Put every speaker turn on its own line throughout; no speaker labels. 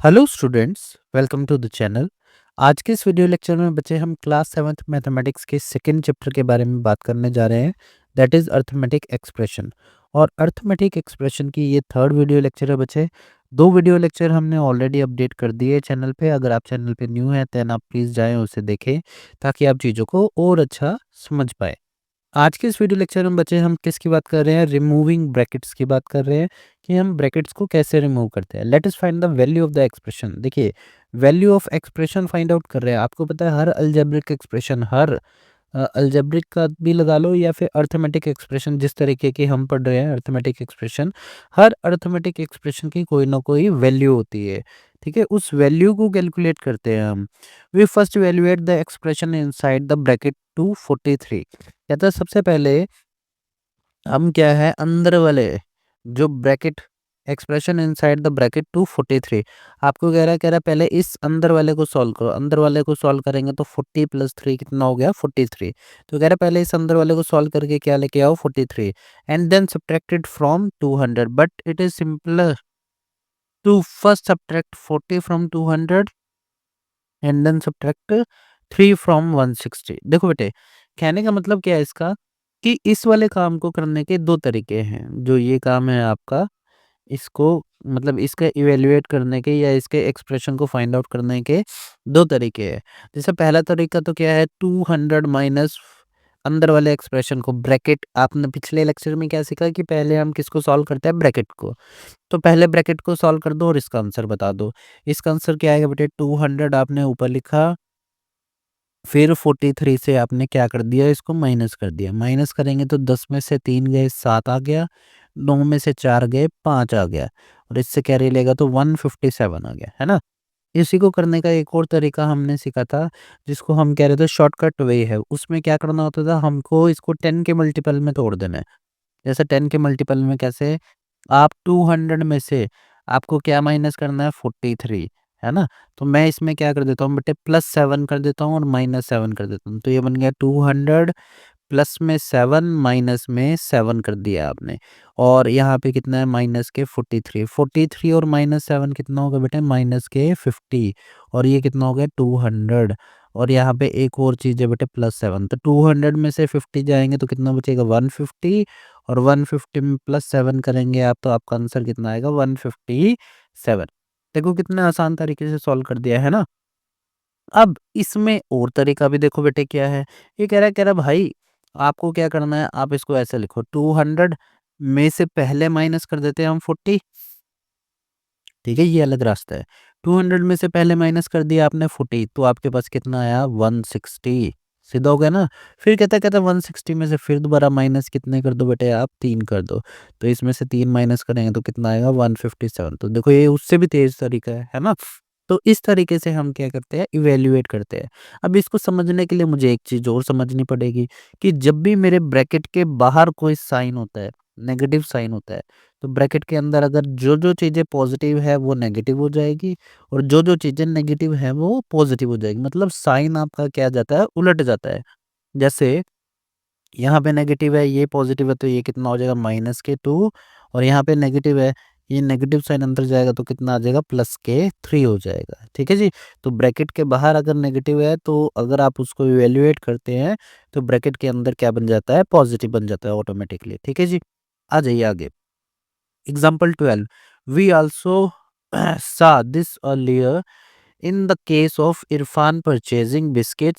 Hello students, welcome to the channel. आज के इस वीडियो लेक्चर में बच्चे हम क्लास 7th मैथमेटिक्स के सेकंड चैप्टर के बारे में बात करने जा रहे हैं, दैट इज़ अर्थमेटिक एक्सप्रेशन। और अर्थमेटिक एक्सप्रेशन की ये थर्ड वीडियो लेक्चर है बच्चे। दो वीडियो लेक्चर हमने ऑलरेडी अपडेट कर दिए चैनल पे। अगर आप चैनल पे न्यू हैं तो आप प्लीज़ जाएं उसे देखें ताकि आप चीज़ों को और अच्छा समझ पाए। आज के इस वीडियो लेक्चर में बच्चे हम किसकी बात कर रहे हैं? रिमूविंग ब्रैकेट्स की बात कर रहे हैं कि हम ब्रैकेट्स को कैसे रिमूव करते हैं। Let us find the value of the expression. देखिए, value of expression find out कर रहे हैं। आपको पता है हर अलजेब्रिक एक्सप्रेशन, हर अलजेब्रिक का भी लगा लो या फिर अर्थमेटिक एक्सप्रेशन, जिस तरीके की हम पढ़ रहे हैं अर्थमेटिक एक्सप्रेशन, हर अर्थमेटिक एक्सप्रेशन की कोई ना कोई वैल्यू होती है। ठीक है, उस वैल्यू को कैलकुलेट करते हैं हम। We first evaluate the expression inside the bracket to 43। कहता है सबसे पहले हम क्या है, अंदर वाले जो bracket, expression inside the bracket 243 आपको कह रहा है पहले इस अंदर वाले को सॉल्व करो। अंदर वाले को सॉल्व करेंगे तो 40 प्लस 3 कितना हो गया? 43। तो कह रहा है पहले इस अंदर वाले को सॉल्व करके क्या लेके आओ? 43 and then subtracted from 200, but it is simpler to first subtract 40 from 200 and then subtract 3 from 160। देखो बेटे, कहने का मतलब क्या है इसका, कि इस वाले काम को करने के दो तरीके हैं। जो ये काम है आपका, इसको मतलब इसका इवैल्यूएट करने के या इसके एक्सप्रेशन को फाइंड आउट करने के दो तरीके हैं। जैसे पहला तरीका तो क्या है, 200 माइनस अंदर वाले एक्सप्रेशन को ब्रैकेट। आपने पिछले लेक्चर में क्या सीखा कि पहले हम किसको सॉल्व करते हैं? ब्रैकेट को। तो पहले ब्रैकेट को सॉल्व कर दो और इसका आंसर बता दो। इसका आंसर क्या आएगा बेटे? 200 आपने ऊपर लिखा, फिर 43 से आपने क्या कर दिया? इसको माइनस कर दिया। माइनस करेंगे तो 10 में से 3 गए 7 आ गया, 9 में से 4 गए 5 आ गया, और इससे कैरी लेगा तो 157 आ गया, है ना? इसी को करने का एक और तरीका हमने सीखा था, जिसको हम कह रहे थे शॉर्टकट वे है। उसमें क्या करना होता था, हमको इसको 10 के मल्टीपल में तोड़ देना है। जैसे 10 के मल्टीपल में कैसे? आप 200 में से आपको क्या माइनस करना है? 43, है ना? तो मैं इसमें क्या कर देता हूँ बेटे, +7 कर देता हूँ और -7 कर देता हूँ। तो ये बन गया 200 प्लस में 7 माइनस में 7 कर दिया आपने। और यहाँ पे कितना है? माइनस के 43। 43 और -7 कितना होगा बेटे? माइनस के 50। और ये कितना हो गया? 200। और यहाँ पे एक और चीज़ है बेटे, +7। तो 200 में से 50 जाएंगे तो कितना बचेगा? 150। और 150 में +7 करेंगे आप तो आपका आंसर कितना आएगा? 157। देखो कितना आसान तरीके से सॉल्व कर दिया है ना। अब इसमें और तरीका भी देखो बेटे क्या है। ये कह रहा है भाई आपको क्या करना है, आप इसको ऐसे लिखो, 200 में से पहले माइनस कर देते हैं हम 40। ठीक है, ये अलग रास्ता है। 200 में से पहले माइनस कर दिया आपने 40, तो आपके पास कितना आया? 160। सीधा हो गया ना। फिर कहता 160 में से फिर दोबारा माइनस कितने कर दो बेटे आप? 3 कर दो। तो इसमें से 3 माइनस करेंगे तो कितना आएगा? 157। तो देखो ये उससे भी तेज तरीका है ना? तो इस तरीके से हम क्या करते हैं? इवैल्यूएट करते हैं। अब इसको समझने के लिए मुझे एक चीज़ और समझनी पड़ेगी कि जब भी मेरे ब्रैकेट के बाहर कोई साइन होता है, नेगेटिव साइन होता है, तो ब्रैकेट के अंदर अगर जो-जो चीज़ें पॉज़िटिव है वो नेगेटिव हो जाएगी, और जो-जो चीज़ें नेगेटिव है वो पॉज़िटिव हो जाएगी। मतलब साइन आपका क्या जाता है? उलट जाता है। जैसे यहाँ पे नेगेटिव है, ये पॉज़िटिव है, तो ये कितना हो जाएगा? माइनस के 2। और यहाँ पे नेगेटिव है, ये नेगेटिव साइन अंदर जाएगा तो कितना आ जाएगा? प्लस के 3 हो जाएगा। ठीक है जी? तो ब्रैकेट के बाहर अगर नेगेटिव है तो अगर आप उसको इवैल्यूएट करते हैं तो ब्रैकेट के अंदर क्या बन जाता है? पॉज़िटिव बन जाता है ऑटोमैटिकली। ठीक है जी? आ जाइए आगे। Example 12. We also saw this earlier in the case of Irfan purchasing biscuit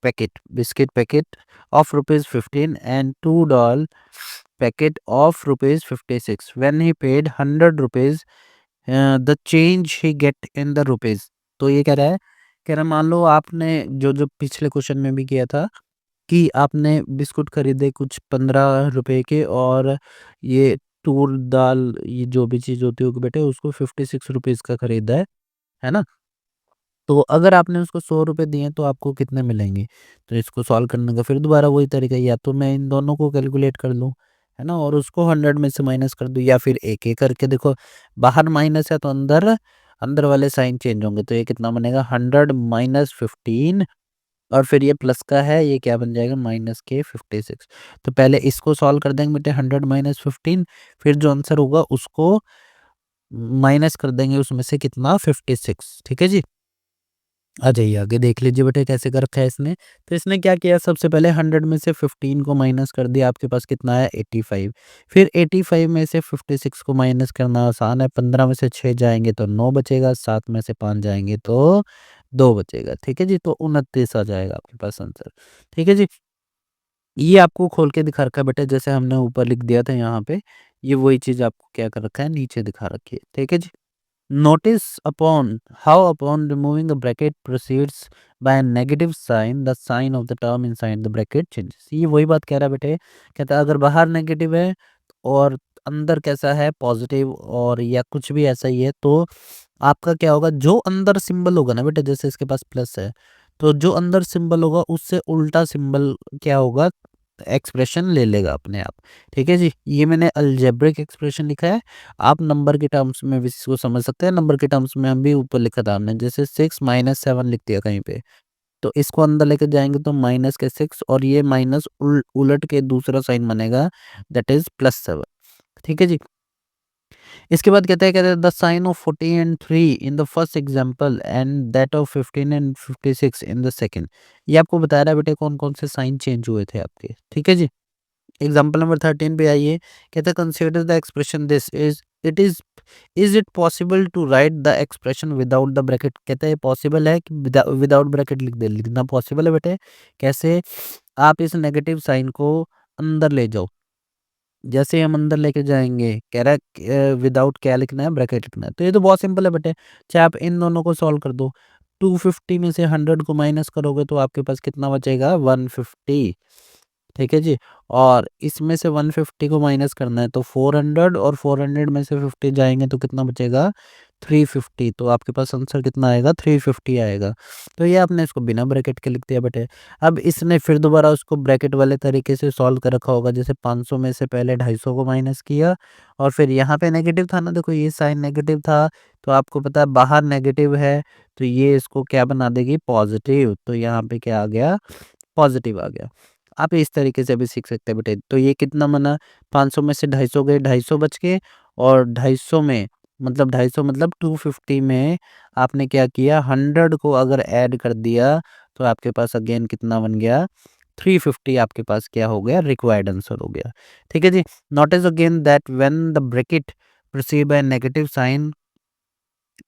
packet of rupees 15 and $2 packet of rupees 56. When he paid 100 rupees, the change he get in the rupees. तो ये कह रहा है मान लो आपने जो जो पिछले क्वेश्चन में भी किया था कि आपने बिस्कुट खरीदे कुछ 15 रुपए के, और ये तूर दाल, ये जो भी चीज़ होती होगी बेटे, उसको 56 रुपीज़ का खरीदा है ना? तो अगर आपने उसको 100 रुपए दिए तो आपको कितने मिलेंगे? तो इसको सॉल्व करने का फिर दोबारा वही तरीका है, या तो मैं इन दोनों को कैलकुलेट कर लूँ, है ना? और उसको 100 में से माइनस कर दूँ, या फिर एक-एक करके देखो, बाहर माइनस है तो अंदर अंदर वाले साइन चेंज होंगे। तो ये कितना बनेगा? 100 माइनस 15, और फिर ये प्लस का है, ये क्या बन जाएगा? माइनस के 56। तो पहले इसको सॉल्व कर देंगे बेटे, 100 माइनस 15, फिर जो आंसर होगा उसको माइनस कर देंगे उसमें से कितना 56। ठीक है जी। आ जाइए आगे देख लीजिए बेटे कैसे कर रखा है इसने। तो इसने क्या किया, सबसे पहले 100 में से 15 को माइनस कर दिया, आपके पास कितना है 85। फिर 85 में से 56 को माइनस करना आसान है, 15 में से 6 जाएंगे तो 9 बचेगा, 7 में से 5 जाएंगे तो 2 बचेगा। ठीक है जी, तो 29 आ जाएगा आपके पास आंसर। ठीक है जी, ये आपको खोल के दिखा रखा है बेटा, जैसे हमने ऊपर लिख दिया था यहाँ पे, ये वही चीज़ आपको क्या कर रखा है नीचे दिखा रखी है। ठीक है जी। Notice upon how upon removing a bracket proceeds by a negative sign, the sign of the term inside the bracket changes। ये वही बात कह रहा है बेटे, कहता है अगर बाहर नेगेटिव है और अंदर कैसा है पॉजिटिव, और या कुछ भी ऐसा ही है, तो आपका क्या होगा, जो अंदर सिंबल होगा ना बेटे, जैसे इसके पास प्लस है, तो जो अंदर सिंबल होगा उससे उल्टा सिंबल क्या होगा, एक्सप्रेशन ले लेगा अपने आप। ठीक है जी, ये मैंने अलजेब्रिक एक्सप्रेशन लिखा है। आप नंबर के टर्म्स में भी इसको समझ सकते हैं, नंबर के टर्म्स में हम भी ऊपर लिखा था हमने, जैसे 6 माइनस 7 लिख दिया कहीं पे, तो इसको अंदर लेके जाएंगे तो माइनस के 6, और ये माइनस उलट के दूसरा साइन बनेगा, दैट इज +7। ठीक है जी। इसके बाद कहते हैं the sign of 40 and 3 in the first example and that of 15 and 56 in the second. ये आपको बता रहा है बेटे कौन कौन से साइन चेंज हुए थे आपके। ठीक है जी। एग्जाम्पल नंबर 13 पे आइए, कहते हैं consider the expression this is it possible to write the expression without the bracket. कहते हैं पॉसिबल है कि विदाउट ब्रैकेट लिख दे, लिखना पॉसिबल है बेटे। कैसे, आप इस नेगेटिव साइन को अंदर ले जाओ, जैसे हम अंदर लेके जाएंगे, कह रहा है विदाउट क्या लिखना है, ब्रैकेट लिखना है, तो ये तो बहुत सिंपल है बेटे। चाहे आप इन दोनों को सॉल्व कर दो, 250 में से 100 को माइनस करोगे तो आपके पास कितना बचेगा, 150। ठीक है जी। और इसमें से 150 को माइनस करना है तो 400, और 400 में से 50 जाएंगे तो कितना बचेगा, 350। तो आपके पास आंसर कितना आएगा, 350 आएगा। तो ये आपने इसको बिना ब्रैकेट के लिख दिया बेटे। अब इसने फिर दोबारा उसको ब्रैकेट वाले तरीके से सॉल्व कर रखा होगा, जैसे 500 में से पहले 250 को माइनस किया, और फिर यहाँ पे नेगेटिव था ना, देखो ये साइन नेगेटिव था, तो आपको पता है बाहर नेगेटिव है, तो ये इसको क्या बना देगी, पॉजिटिव। तो यहाँ पे क्या आ गया, पॉजिटिव आ गया। आप इस तरीके से भी सीख सकते हैं बेटे। तो ये कितना बना, 500 में से 250 गए, 250 बच के, और 250 में मतलब 250 मतलब 250 में आपने क्या किया, 100 को अगर ऐड कर दिया तो आपके पास अगेन कितना बन गया, 350 आपके पास क्या हो गया, रिक्वायर्ड आंसर हो गया। ठीक है जी। Notice again that when the bracket preceded by negative sign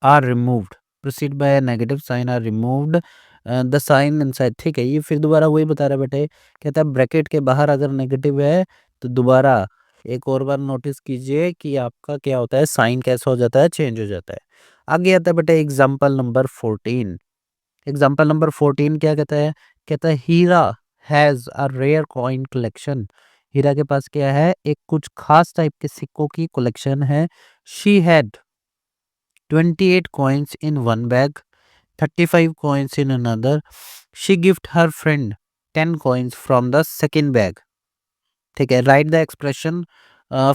are removed, proceed by negative sign are removed the sign inside. ठीक है, ये फिर दोबारा वही बता रहा है बेटे, कहता है ब्रैकेट के बाहर अगर नेगेटिव है तो दोबारा एक और बार नोटिस कीजिए कि आपका क्या होता है, साइन कैसा हो जाता है, चेंज हो जाता है। आगे आता है बेटे एग्जाम्पल नंबर 14। एग्जाम्पल नंबर 14 क्या कहता है Hira has a rare coin collection. Hira के पास क्या है, एक कुछ खास टाइप के सिक्कों की कलेक्शन है। She had 28 coins in one bag, 35 coins in another. She gift her friend 10 coins from the second bag। ठीक है, write the expression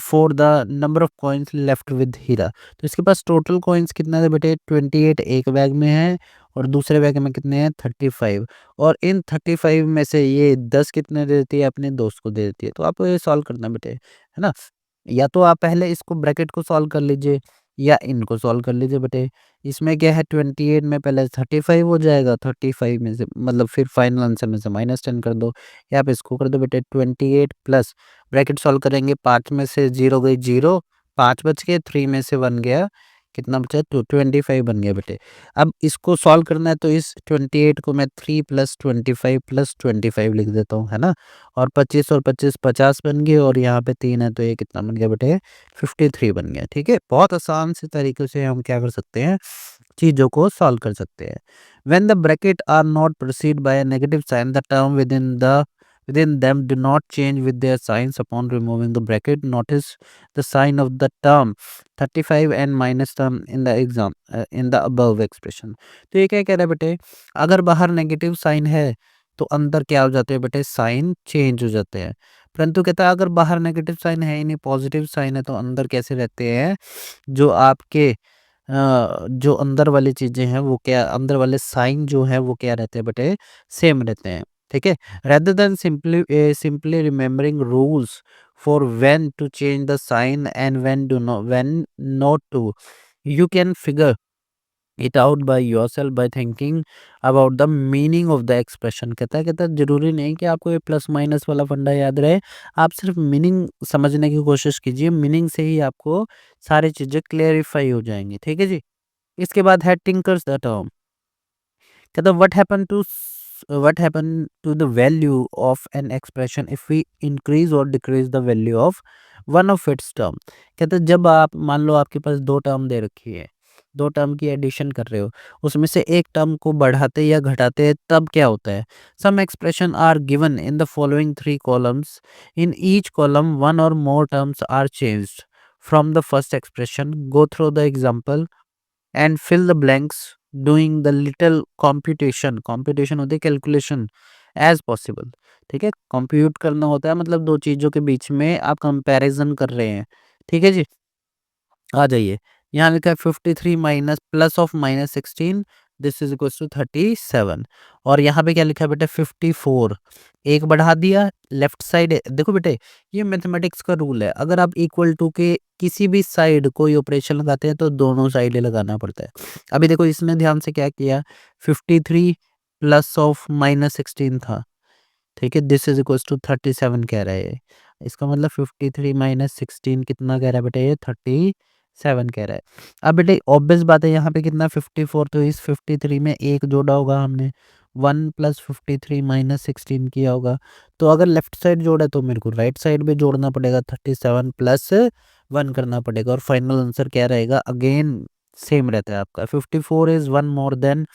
for the number of coins left with Hira. तो इसके पास टोटल कॉइन्स कितना थे बेटे, 28 एक bag में है, और दूसरे बैग में कितने हैं, 35। और इन 35 में से ये 10 कितने दे देती है, अपने दोस्त को दे देती है। तो आपको ये सॉल्व करना बेटे, है ना। या तो आप पहले इसको ब्रैकेट को सॉल्व कर लीजिए, या इनको सॉल्व कर लीजिए बेटे। इसमें क्या है, 28 में पहले 35 हो जाएगा, 35 में से मतलब फिर फाइनल आंसर में से -10 कर दो, या आप इसको कर दो बेटे 28 प्लस, ब्रैकेट सॉल्व करेंगे, 5 में से 0 गई 0, 5 बच गए, 3 में से 1 गया, कितना बचा, 25 बन गया बेटे। अब इसको सॉल्व करना है तो इस 28 को मैं 3 प्लस 25 प्लस 25 लिख देता हूँ, है ना। और 25 और 25 50 बन गए, और यहाँ पे 3 है तो ये कितना बन गया बेटे, 53 बन गया। ठीक है, बहुत आसान से तरीके से हम क्या कर सकते हैं, चीज़ों को सॉल्व कर सकते हैं। When the bracket are not preceded by a negative sign, the term within them do not change with their signs upon removing the bracket. Notice the sign of the term 35 and minus term in the in the above expression। तो ये क्या कह रहा है बेटे, अगर बाहर negative sign है तो अंदर क्या हो जाते हैं बेटे, साइन चेंज हो जाते हैं। परंतु कहता है अगर बाहर नेगेटिव साइन है ही नहीं, पॉजिटिव साइन है, तो अंदर कैसे रहते हैं, जो आपके जो अंदर वाली चीज़ें हैं वो क्या, अंदर वाले साइन जो हैं वो क्या रहते हैं बेटे, सेम रहते हैं। ठीक है, rather than simply remembering rules for when to change the sign and when not to, You can figure it out by yourself by thinking about the meaning of the expression। कहता है जरूरी नहीं कि आपको ये प्लस माइनस वाला फंडा याद रहे, आप सिर्फ मीनिंग समझने की कोशिश कीजिए, मीनिंग से ही आपको सारी चीजें क्लेरिफाई हो जाएंगी। ठीक है जी। इसके बाद है टिंकर्स द टर्म। कहता what happened to the value of an expression if we increase or decrease the value of one of its term। कहता है जब आप मान लो आपके पास दो टर्म दे रखी है, दो टर्म की एडिशन कर रहे हो, उसमें से एक टर्म को बढ़ाते या घटाते हैं तब क्या होता है। Some expressions are given in the following three columns, in each column one or more terms are changed from the first expression. Go through the example and fill the blanks doing the little competition होती है calculation as possible. ठीक है, compute करना होता है, मतलब दो चीजों के बीच में आप कंपैरिजन कर रहे हैं। ठीक है जी। आ जाइए, यहाँ लिखा है 53 minus plus of -16 this is equal to 37। और यहाँ पे क्या लिखा है बेटा 54, एक बढ़ा दिया लेफ्ट साइड। देखो बेटे, ये मैथमेटिक्स का रूल है, अगर आप इक्वल टू के किसी भी साइड कोई ऑपरेशन लगाते हैं तो दोनों साइड लगाना पड़ता है। अभी देखो इसने ध्यान से क्या किया, 53 प्लस ऑफ -16 था। ठीक है, दिस इज इक्वल टू 37 कह रहा है। इसका मतलब 53 -16 कितना कह रहा है बेटा, ये 37 कह रहा है। अब बेटे ऑब्वियस बात है, यहाँ पे कितना 54, तो इस 53 में एक जोड़ा होगा हमने, 1 प्लस 53 -16 किया होगा। तो अगर लेफ्ट साइड जोड़ा तो मेरे को राइट साइड में जोड़ना पड़ेगा, 37 प्लस 1 करना पड़ेगा, और फाइनल आंसर क्या रहेगा, अगेन सेम रहता है आपका। 54 is 1 more than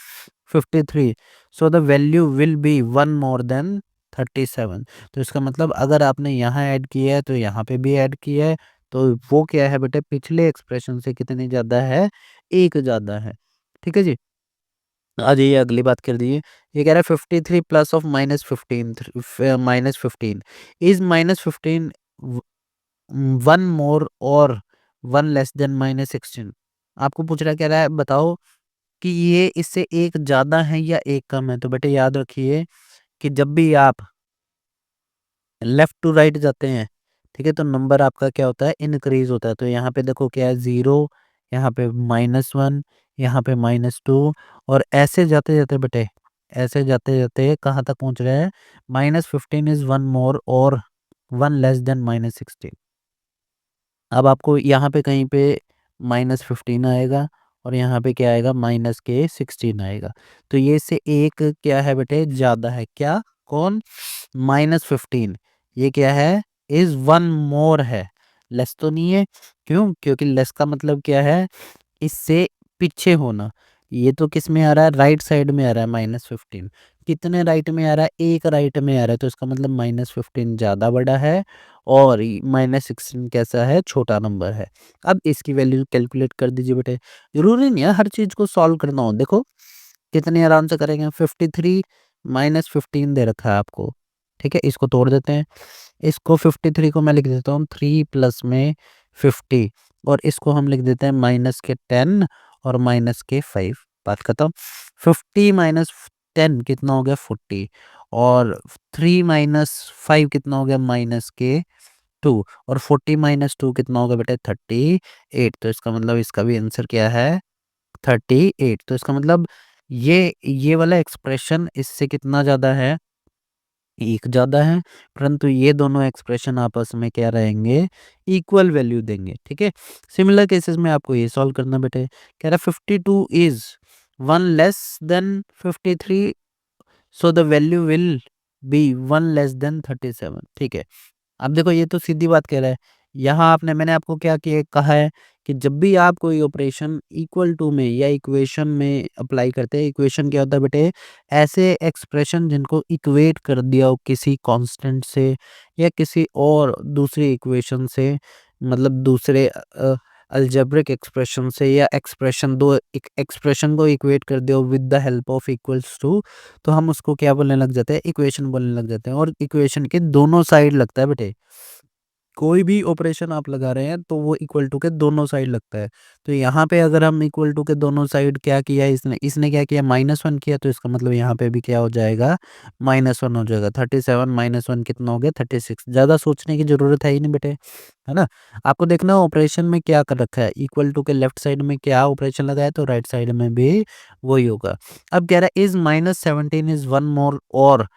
53, so the value will be 1 more than 37। तो इसका मतलब अगर आपने यहाँ ऐड किया है तो यहाँ पे भी ऐड किया है, तो वो क्या है बेटे, पिछले एक्सप्रेशन से कितनी ज़्यादा है, एक ज़्यादा है। ठीक है जी। आ जाइए अगली बात कर दीजिए। ये कह रहा है 53 plus of -15 is -15 one more और वन लेस देन -16। आपको पूछ रहा, कह रहा है बताओ कि ये इससे एक ज़्यादा है या एक कम है। तो बेटे याद रखिए कि जब भी आप लेफ्ट टू राइट जाते हैं, ठीक है, तो नंबर आपका क्या होता है, इंक्रीज होता है। तो यहाँ पे देखो क्या है, 0, यहाँ पे -1, यहाँ पे -2, और ऐसे जाते जाते बेटे, ऐसे जाते जाते कहाँ तक पहुँच रहे हैं, -15 इज 1 मोर और 1 लेस देन -16। अब आपको यहाँ पे कहीं पे -15 आएगा और यहाँ पे क्या आएगा, -16 आएगा। तो ये से एक क्या है बेटे, ज़्यादा है। क्या, कौन, -15, ये क्या है, इज 1 मोर है, लेस तो नहीं है। क्यों, क्योंकि लेस का मतलब क्या है, इससे पीछे होना। ये तो किस में आ रहा है, राइट साइड में आ रहा है -15। कितने राइट में आ रहा है, एक राइट में आ रहा है, तो इसका मतलब -15 ज़्यादा बड़ा है और -16 कैसा है, छोटा नंबर है। अब इसकी वैल्यू कैलकुलेट कर दीजिए बेटे। जरूरी नहीं है हर चीज़ को सॉल्व करना हो, देखो कितने आराम से करेंगे। 53 -15 दे रखा है आपको, ठीक है, इसको तोड़ देते हैं। इसको 53 को मैं लिख देता हूँ 3 प्लस में 50, और इसको हम लिख देते हैं -10 और -5। बात खत्म। 50 -10 कितना हो गया, 40, और 3 -5 कितना हो गया, -2, और 40 -2 कितना होगा बेटा, 38। तो इसका मतलब इसका भी आंसर क्या है, 38। तो इसका मतलब ये वाला एक्सप्रेशन इससे कितना ज़्यादा है, एक ज़्यादा है, परंतु ये दोनों एक्सप्रेशन आपस में क्या रहेंगे, इक्वल वैल्यू देंगे। ठीक है, सिमिलर केसेस में आपको ये सॉल्व करना बेटे। कह रहा है 52 is 1 less than 53, so the value will be 1 less than 37। ठीक है, अब देखो ये तो सीधी बात कह रहा है। यहाँ आपने, मैंने आपको क्या किया, कहा है कि जब भी आप कोई ऑपरेशन इक्वल टू में या इक्वेशन में अप्लाई करते हैं, इक्वेशन क्या होता है बेटे, ऐसे एक्सप्रेशन जिनको इक्वेट कर दिया हो किसी कांस्टेंट से या किसी और दूसरी इक्वेशन से, मतलब दूसरे अलजेब्रिक एक्सप्रेशन से, या एक्सप्रेशन दो एक एक्सप्रेशन को इक्वेट कर दिया with the help of equals to, तो हम उसको क्या बोलने लग जाते हैं, इक्वेशन बोलने लग जाते हैं। और इक्वेशन के दोनों साइड लगता है बेटे, कोई भी ऑपरेशन आप लगा रहे हैं तो वो इक्वल टू के दोनों साइड लगता है। तो यहाँ पे अगर हम इक्वल टू के दोनों साइड क्या किया इसने क्या किया -1 किया, तो इसका मतलब यहाँ पे भी क्या हो जाएगा, -1 हो जाएगा। 37 -1 कितना हो गया, 36। ज़्यादा सोचने की ज़रूरत है ही नहीं बेटे, है ना? आपको देखना ऑपरेशन में क्या कर रखा है, इक्वल टू के लेफ्ट साइड में क्या ऑपरेशन लगा है तो राइट साइड में भी वही होगा। अब कह रहा है इज़ -17 इज़ 1 मोर और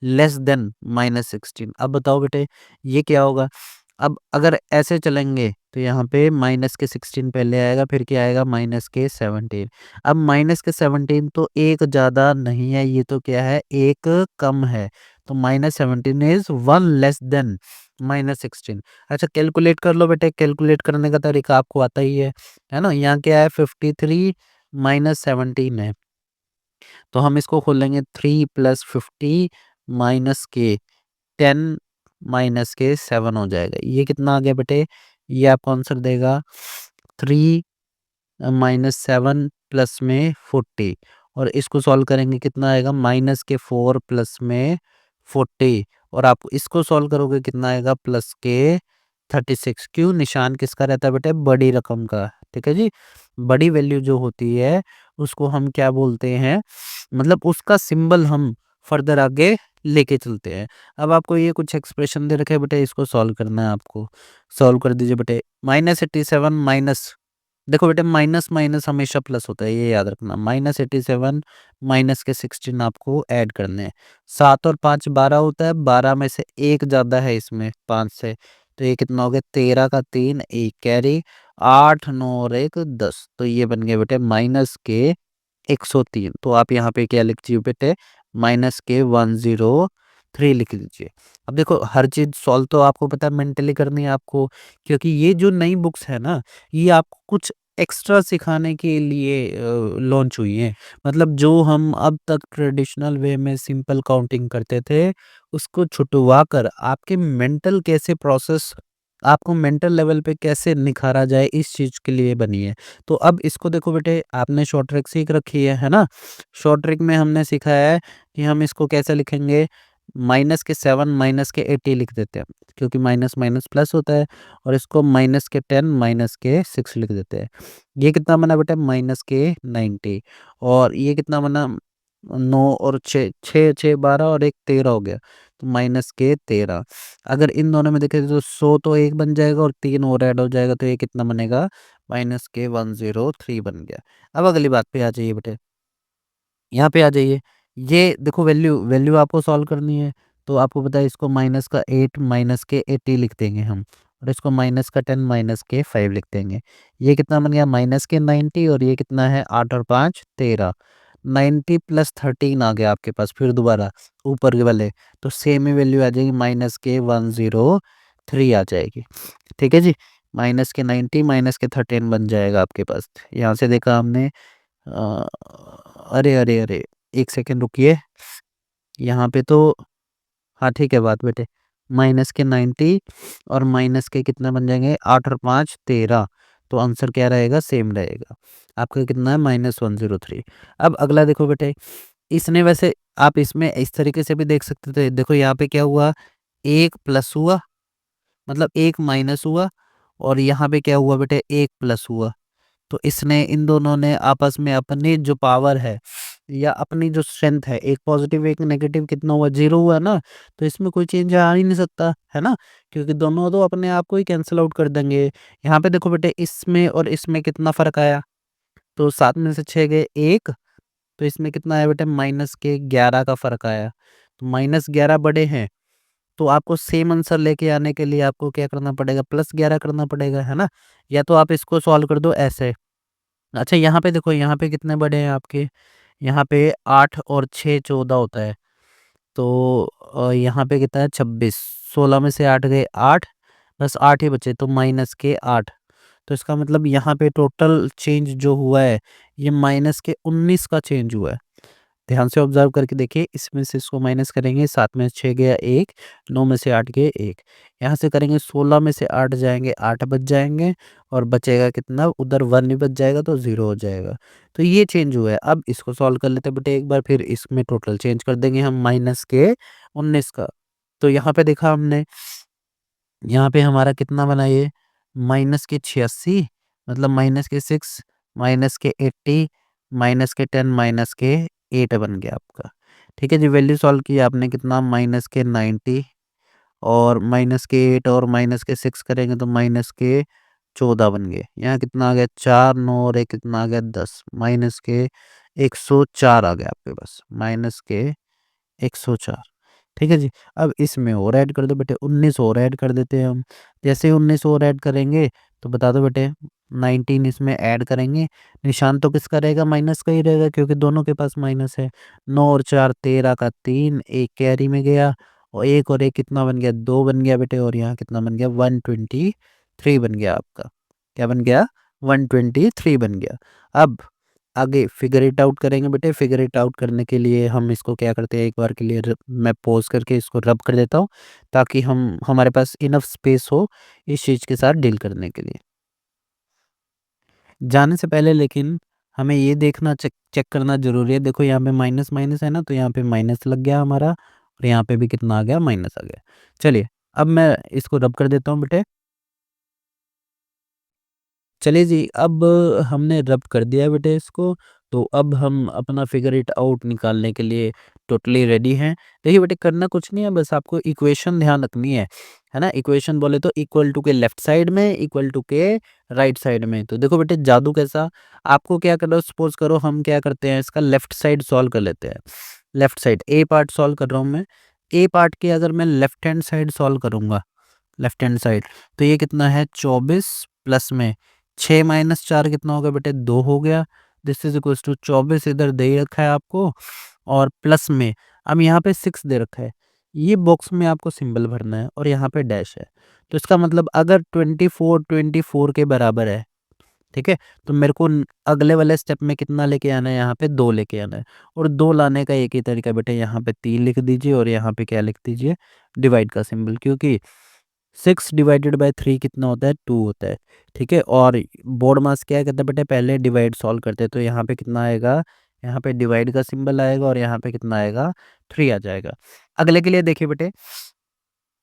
लेस देन -16। अब बताओ बेटे ये क्या होगा? अब अगर ऐसे चलेंगे तो यहाँ पे माइनस के 16 पहले आएगा, फिर क्या आएगा माइनस के 17। अब माइनस के 17 तो एक ज़्यादा नहीं है, ये तो क्या है एक कम है। तो -17 इज़ 1 लेस देन -16। अच्छा कैलकुलेट कर लो बेटे, कैलकुलेट करने का तरीका आपको आता ही है ना? यहाँ क्या है 53 -17 है। तो हम इसको खोलेंगे 3 + 50 - 10 - 7 हो जाएगा। ये कितना आ गया बेटे? ये आपको आंसर देगा 3 -7 प्लस में 40, और इसको सॉल्व करेंगे कितना आएगा -4 प्लस में 40, और आप इसको सॉल्व करोगे कितना आएगा +36। क्यों? निशान किसका रहता है बेटे? बड़ी रकम का। ठीक है जी। बड़ी वैल्यू जो होती है उसको हम क्या बोलते हैं, मतलब उसका सिंबल हम फर्दर आगे लेके चलते हैं। अब आपको ये कुछ एक्सप्रेशन दे रखे हैं बेटे, इसको सॉल्व करना है आपको। सॉल्व कर दीजिए बेटे। -87 माइनस, देखो बेटे माइनस माइनस हमेशा प्लस होता है, ये याद रखना। -87 माइनस के 16 आपको ऐड करने हैं। 7 और 5 12 होता है, 12 में से एक ज़्यादा है इसमें 5 से, तो ये कितना हो गया 13 का 3 1 कैरी, 8 9 और 1 10, तो ये बन गए बेटे माइनस के 103। तो आप यहाँ पे क्या लिख दीजिए बेटे, माइनस के 103 लिख लीजिए। अब देखो हर चीज़ सॉल्व तो आपको पता है मेंटली करनी है आपको, क्योंकि ये जो नई बुक्स है ना, ये आपको कुछ एक्स्ट्रा सिखाने के लिए लॉन्च हुई है। मतलब जो हम अब तक ट्रेडिशनल वे में सिंपल काउंटिंग करते थे, उसको छुटवा कर आपके मेंटल कैसे प्रोसेस, आपको मेंटल लेवल पे कैसे निखारा जाए, इस चीज़ के लिए बनी है। तो अब इसको देखो बेटे, आपने शॉर्ट ट्रिक सीख रखी है ना? शॉर्ट ट्रिक में हमने सिखाया है कि हम इसको कैसे लिखेंगे, माइनस के 7 माइनस के 80 लिख देते हैं, क्योंकि माइनस माइनस प्लस होता है, और इसको माइनस के 10 माइनस के 6 लिख देते हैं। ये कितना बना बेटा, माइनस के 90, और ये कितना बना 9 और 6 6 6 12 और 1 13 हो गया, तो माइनस के 13। अगर इन दोनों में देखें तो 100 तो एक बन जाएगा और 3 और ऐड हो जाएगा, तो ये कितना बनेगा, माइनस के 103 बन गया। अब अगली बात पे आ जाइए बेटे, यहाँ पे आ जाइए। ये देखो वैल्यू वैल्यू आपको सॉल्व करनी है, तो आपको पता है इसको माइनस का 8 माइनस के 80 लिख देंगे हम, और इसको माइनस का 10 माइनस के 5 लिख देंगे। ये कितना बन गया, माइनस के 90, और ये कितना है 8 और 5 13। 90 + 13 आ गया आपके पास, फिर दोबारा ऊपर के वाले, तो सेम ही वैल्यू आ जाएगी, माइनस के 103 आ जाएगी। ठीक है जी। माइनस के 90 माइनस के 13 बन जाएगा आपके पास। यहाँ से देखा हमने, अ, अरे अरे अरे, एक सेकेंड रुकिए। यहाँ पे तो, हाँ ठीक है बात बेटे, माइनस के 90 और माइनस के कितना बन जाएंगे, 8 और 5 13, तो आंसर क्या रहेगा, सेम रहेगा। आपका कितना है, -103। अब अगला देखो बेटे, इसने वैसे आप इसमें इस तरीके से भी देख सकते थे। देखो यहाँ पे क्या हुआ, एक प्लस हुआ, मतलब एक माइनस हुआ, और यहाँ पे क्या हुआ बेटे, एक प्लस हुआ। तो इसने, इन दोनों ने आपस में अपनी जो पावर है या अपनी जो स्ट्रेंथ है, एक पॉजिटिव एक नेगेटिव कितना हुआ, 0 हुआ ना, तो इसमें कोई चेंज आ ही नहीं सकता, है ना? क्योंकि दोनों तो अपने आप को ही कैंसिल आउट कर देंगे। यहाँ पे देखो बेटे, इसमें और इसमें कितना फ़र्क आया, तो 7 में से 6 गए 1, तो इसमें कितना आया बेटे, माइनस के 11 का फ़र्क आया। तो -11 बड़े हैं, तो आपको सेम आंसर लेके आने के लिए आपको क्या करना पड़ेगा, +11 करना पड़ेगा, है ना? या तो आप इसको सॉल्व कर दो ऐसे। अच्छा यहाँ पे देखो, यहाँ पे कितने बड़े हैं आपके, यहाँ पे 8 और 6 14 होता है, तो यहाँ पे कितना है 26, 16 में से 8 गए 8, बस 8 ही बचे, तो माइनस के 8। तो इसका मतलब यहाँ पे टोटल चेंज जो हुआ है, ये माइनस के 19 का चेंज हुआ है। ध्यान से ऑब्जर्व करके देखिए, इसमें से इसको माइनस करेंगे, 7 में से 6 गया 1, 9 में से 8 गए 1, यहाँ से करेंगे 16 में से 8 जाएँगे 8 बच जाएँगे, और बचेगा कितना, उधर 1 भी बच जाएगा तो 0 हो जाएगा। तो ये चेंज हुआ है। अब इसको सॉल्व कर लेते हैं बेटे एक बार, फिर इसमें टोटल चेंज कर देंगे हम माइनस के 19 का। तो यहाँ पे देखा हमने यहाँ पे हमारा कितना बना ये माइनस के 86, मतलब माइनस के 6, माइनस के 80, माइनस के 10, माइनस के 8 बन गया आपका। ठीक है जी, वैल्यू सॉल्व किया आपने, कितना माइनस के 90 और माइनस के 8 और माइनस के 6 करेंगे तो माइनस के 14 बन गए। यहाँ कितना आ गया 4, 9 और एक कितना आ गया 10, माइनस के 104 आ गया आपके पास, माइनस के 104। ठीक है जी। अब इसमें और ऐड कर दो बेटे, 19 और ऐड कर देते हैं हम। जैसे 19 और ऐड करेंगे तो बता दो बेटे, 19 इसमें ऐड करेंगे, निशान तो किसका रहेगा, माइनस का ही रहेगा, क्योंकि दोनों के पास माइनस है। 9 और 4 13 का 3, एक कैरी में गया और एक कितना बन गया, 2 बन गया बेटे, और यहाँ कितना बन गया 123 बन गया आपका। क्या बन गया 123 बन गया। अब आगे फिगर इट आउट करेंगे बेटे। फिगर इट आउट करने के लिए हम इसको क्या करते हैं, एक बार के लिए मैं पॉज करके इसको रब कर देता हूँ, ताकि हम हमारे पास इनफ स्पेस हो इस चीज़ के साथ डील करने के लिए। जाने से पहले लेकिन हमें ये देखना चेक चेक करना ज़रूरी है। देखो यहाँ पे माइनस माइनस है ना, तो यहाँ पे माइनस लग गया हमारा, और यहाँ पे भी कितना आ गया, माइनस आ गया। चलिए अब मैं इसको रब कर देता हूँ बेटे। चलिए जी, अब हमने रब कर दिया है बेटे इसको, तो अब हम अपना फिगर इट आउट निकालने के लिए टोटली रेडी हैं। देखिए बेटे, करना कुछ नहीं है, बस आपको इक्वेशन ध्यान रखनी है ना। इक्वेशन बोले तो इक्वल टू के लेफ्ट साइड में, इक्वल टू के राइट साइड में। तो देखो बेटे जादू कैसा, आपको क्या करना, सपोज करो हम क्या करते हैं, इसका लेफ्ट साइड सॉल्व कर लेते हैं। लेफ्ट साइड ए पार्ट सॉल्व कर रहा हूँ मैं। ए पार्ट के अगर मैं लेफ्ट हैंड साइड सॉल्व करूँगा, लेफ्ट हैंड साइड, तो ये कितना है 24 प्लस में 6 माइनस 4 कितना हो गया बेटे, 2 हो गया। दिस इज इक्वल्स टू 24 इधर दे ही रखा है आपको, और प्लस में अब यहाँ पे 6 दे रखा है। ये बॉक्स में आपको सिंबल भरना है और यहाँ पे डैश है। तो इसका मतलब अगर 24 के बराबर है, ठीक है, तो मेरे को अगले वाले स्टेप में कितना लेके आना है, यहाँ पे 2 लेके आना है। और 2 लाने का एक ही तरीका बेटे, यहाँ पे 3 लिख दीजिए और यहाँ पे क्या लिख दीजिए, डिवाइड का सिंबल, क्योंकि 6 डिवाइडेड बाय 3 कितना होता है, 2 होता है। ठीक है, और बोर्ड मास क्या कहते हैं बेटे, पहले डिवाइड सॉल्व करते हैं, तो यहाँ पे कितना आएगा, यहाँ पे डिवाइड का सिंबल आएगा और यहाँ पे कितना आएगा, 3 आ जाएगा। अगले के लिए देखिए बेटे,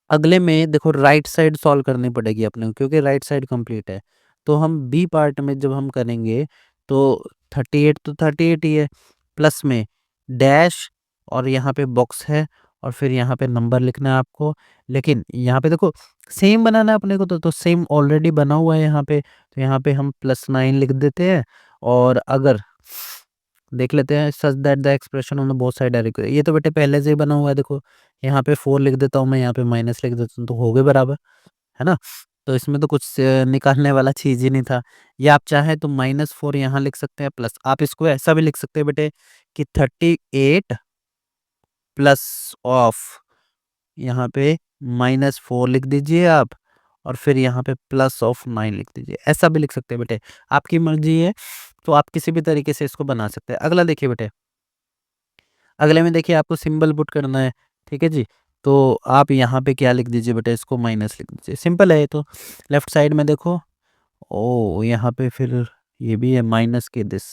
अगले में देखो राइट साइड सॉल्व करनी पड़ेगी अपने को, क्योंकि राइट साइड कंप्लीट है। तो हम बी पार्ट में जब हम करेंगे तो 38 तो 38 ही है, प्लस में डैश, और यहाँ पे बॉक्स है, और फिर यहाँ पे नंबर लिखना है आपको। लेकिन यहाँ पे देखो सेम बनाना है अपने को, तो सेम ऑलरेडी बना हुआ है यहाँ पे, तो यहाँ पे हम +9 लिख देते हैं। और अगर देख लेते हैं, such that the expression on the both side are equal, ये तो बेटे पहले से ही बना हुआ है। देखो यहाँ पे 4 लिख देता हूँ मैं, यहाँ पे माइनस लिख देता हूँ, तो हो गए बराबर, है ना। तो इसमें तो कुछ निकालने वाला चीज़ ही नहीं था। या आप चाहें तो -4 यहाँ लिख सकते हैं, प्लस आप इसको ऐसा भी लिख सकते हैं बेटे कि 38 प्लस ऑफ, यहाँ पे -4 लिख दीजिए आप, और फिर यहाँ पे +9 लिख दीजिए, ऐसा भी लिख सकते हैं बेटे, आपकी मर्जी है। तो आप किसी भी तरीके से इसको बना सकते हैं। अगला देखिए बेटे, अगले में देखिए आपको सिंबल पुट करना है, ठीक है जी। तो आप यहाँ पे क्या लिख दीजिए बेटा, इसको माइनस लिख दीजिए, सिंपल है ये तो। लेफ्ट साइड में देखो, ओ यहाँ पे फिर ये भी है माइनस के दिस,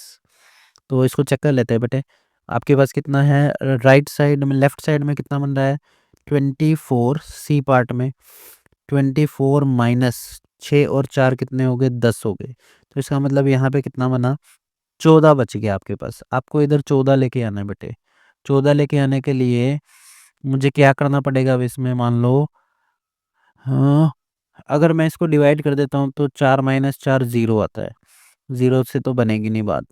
तो इसको चेक कर लेते हैं बेटे। आपके पास कितना है राइट साइड में, लेफ्ट साइड में कितना बन रहा है 24, सी पार्ट में 24 माइनस 6 और 4 कितने हो गए, 10 हो गए। तो इसका मतलब यहाँ पे कितना बना, 14 बच गया आपके पास। आपको इधर 14 लेके आना है बेटे। 14 लेके आने के लिए मुझे क्या करना पड़ेगा, अब इसमें मान लो, हाँ, अगर मैं इसको डिवाइड कर देता हूँ तो 4 माइनस 4 0 आता है। 0 से तो बनेगी नहीं बात।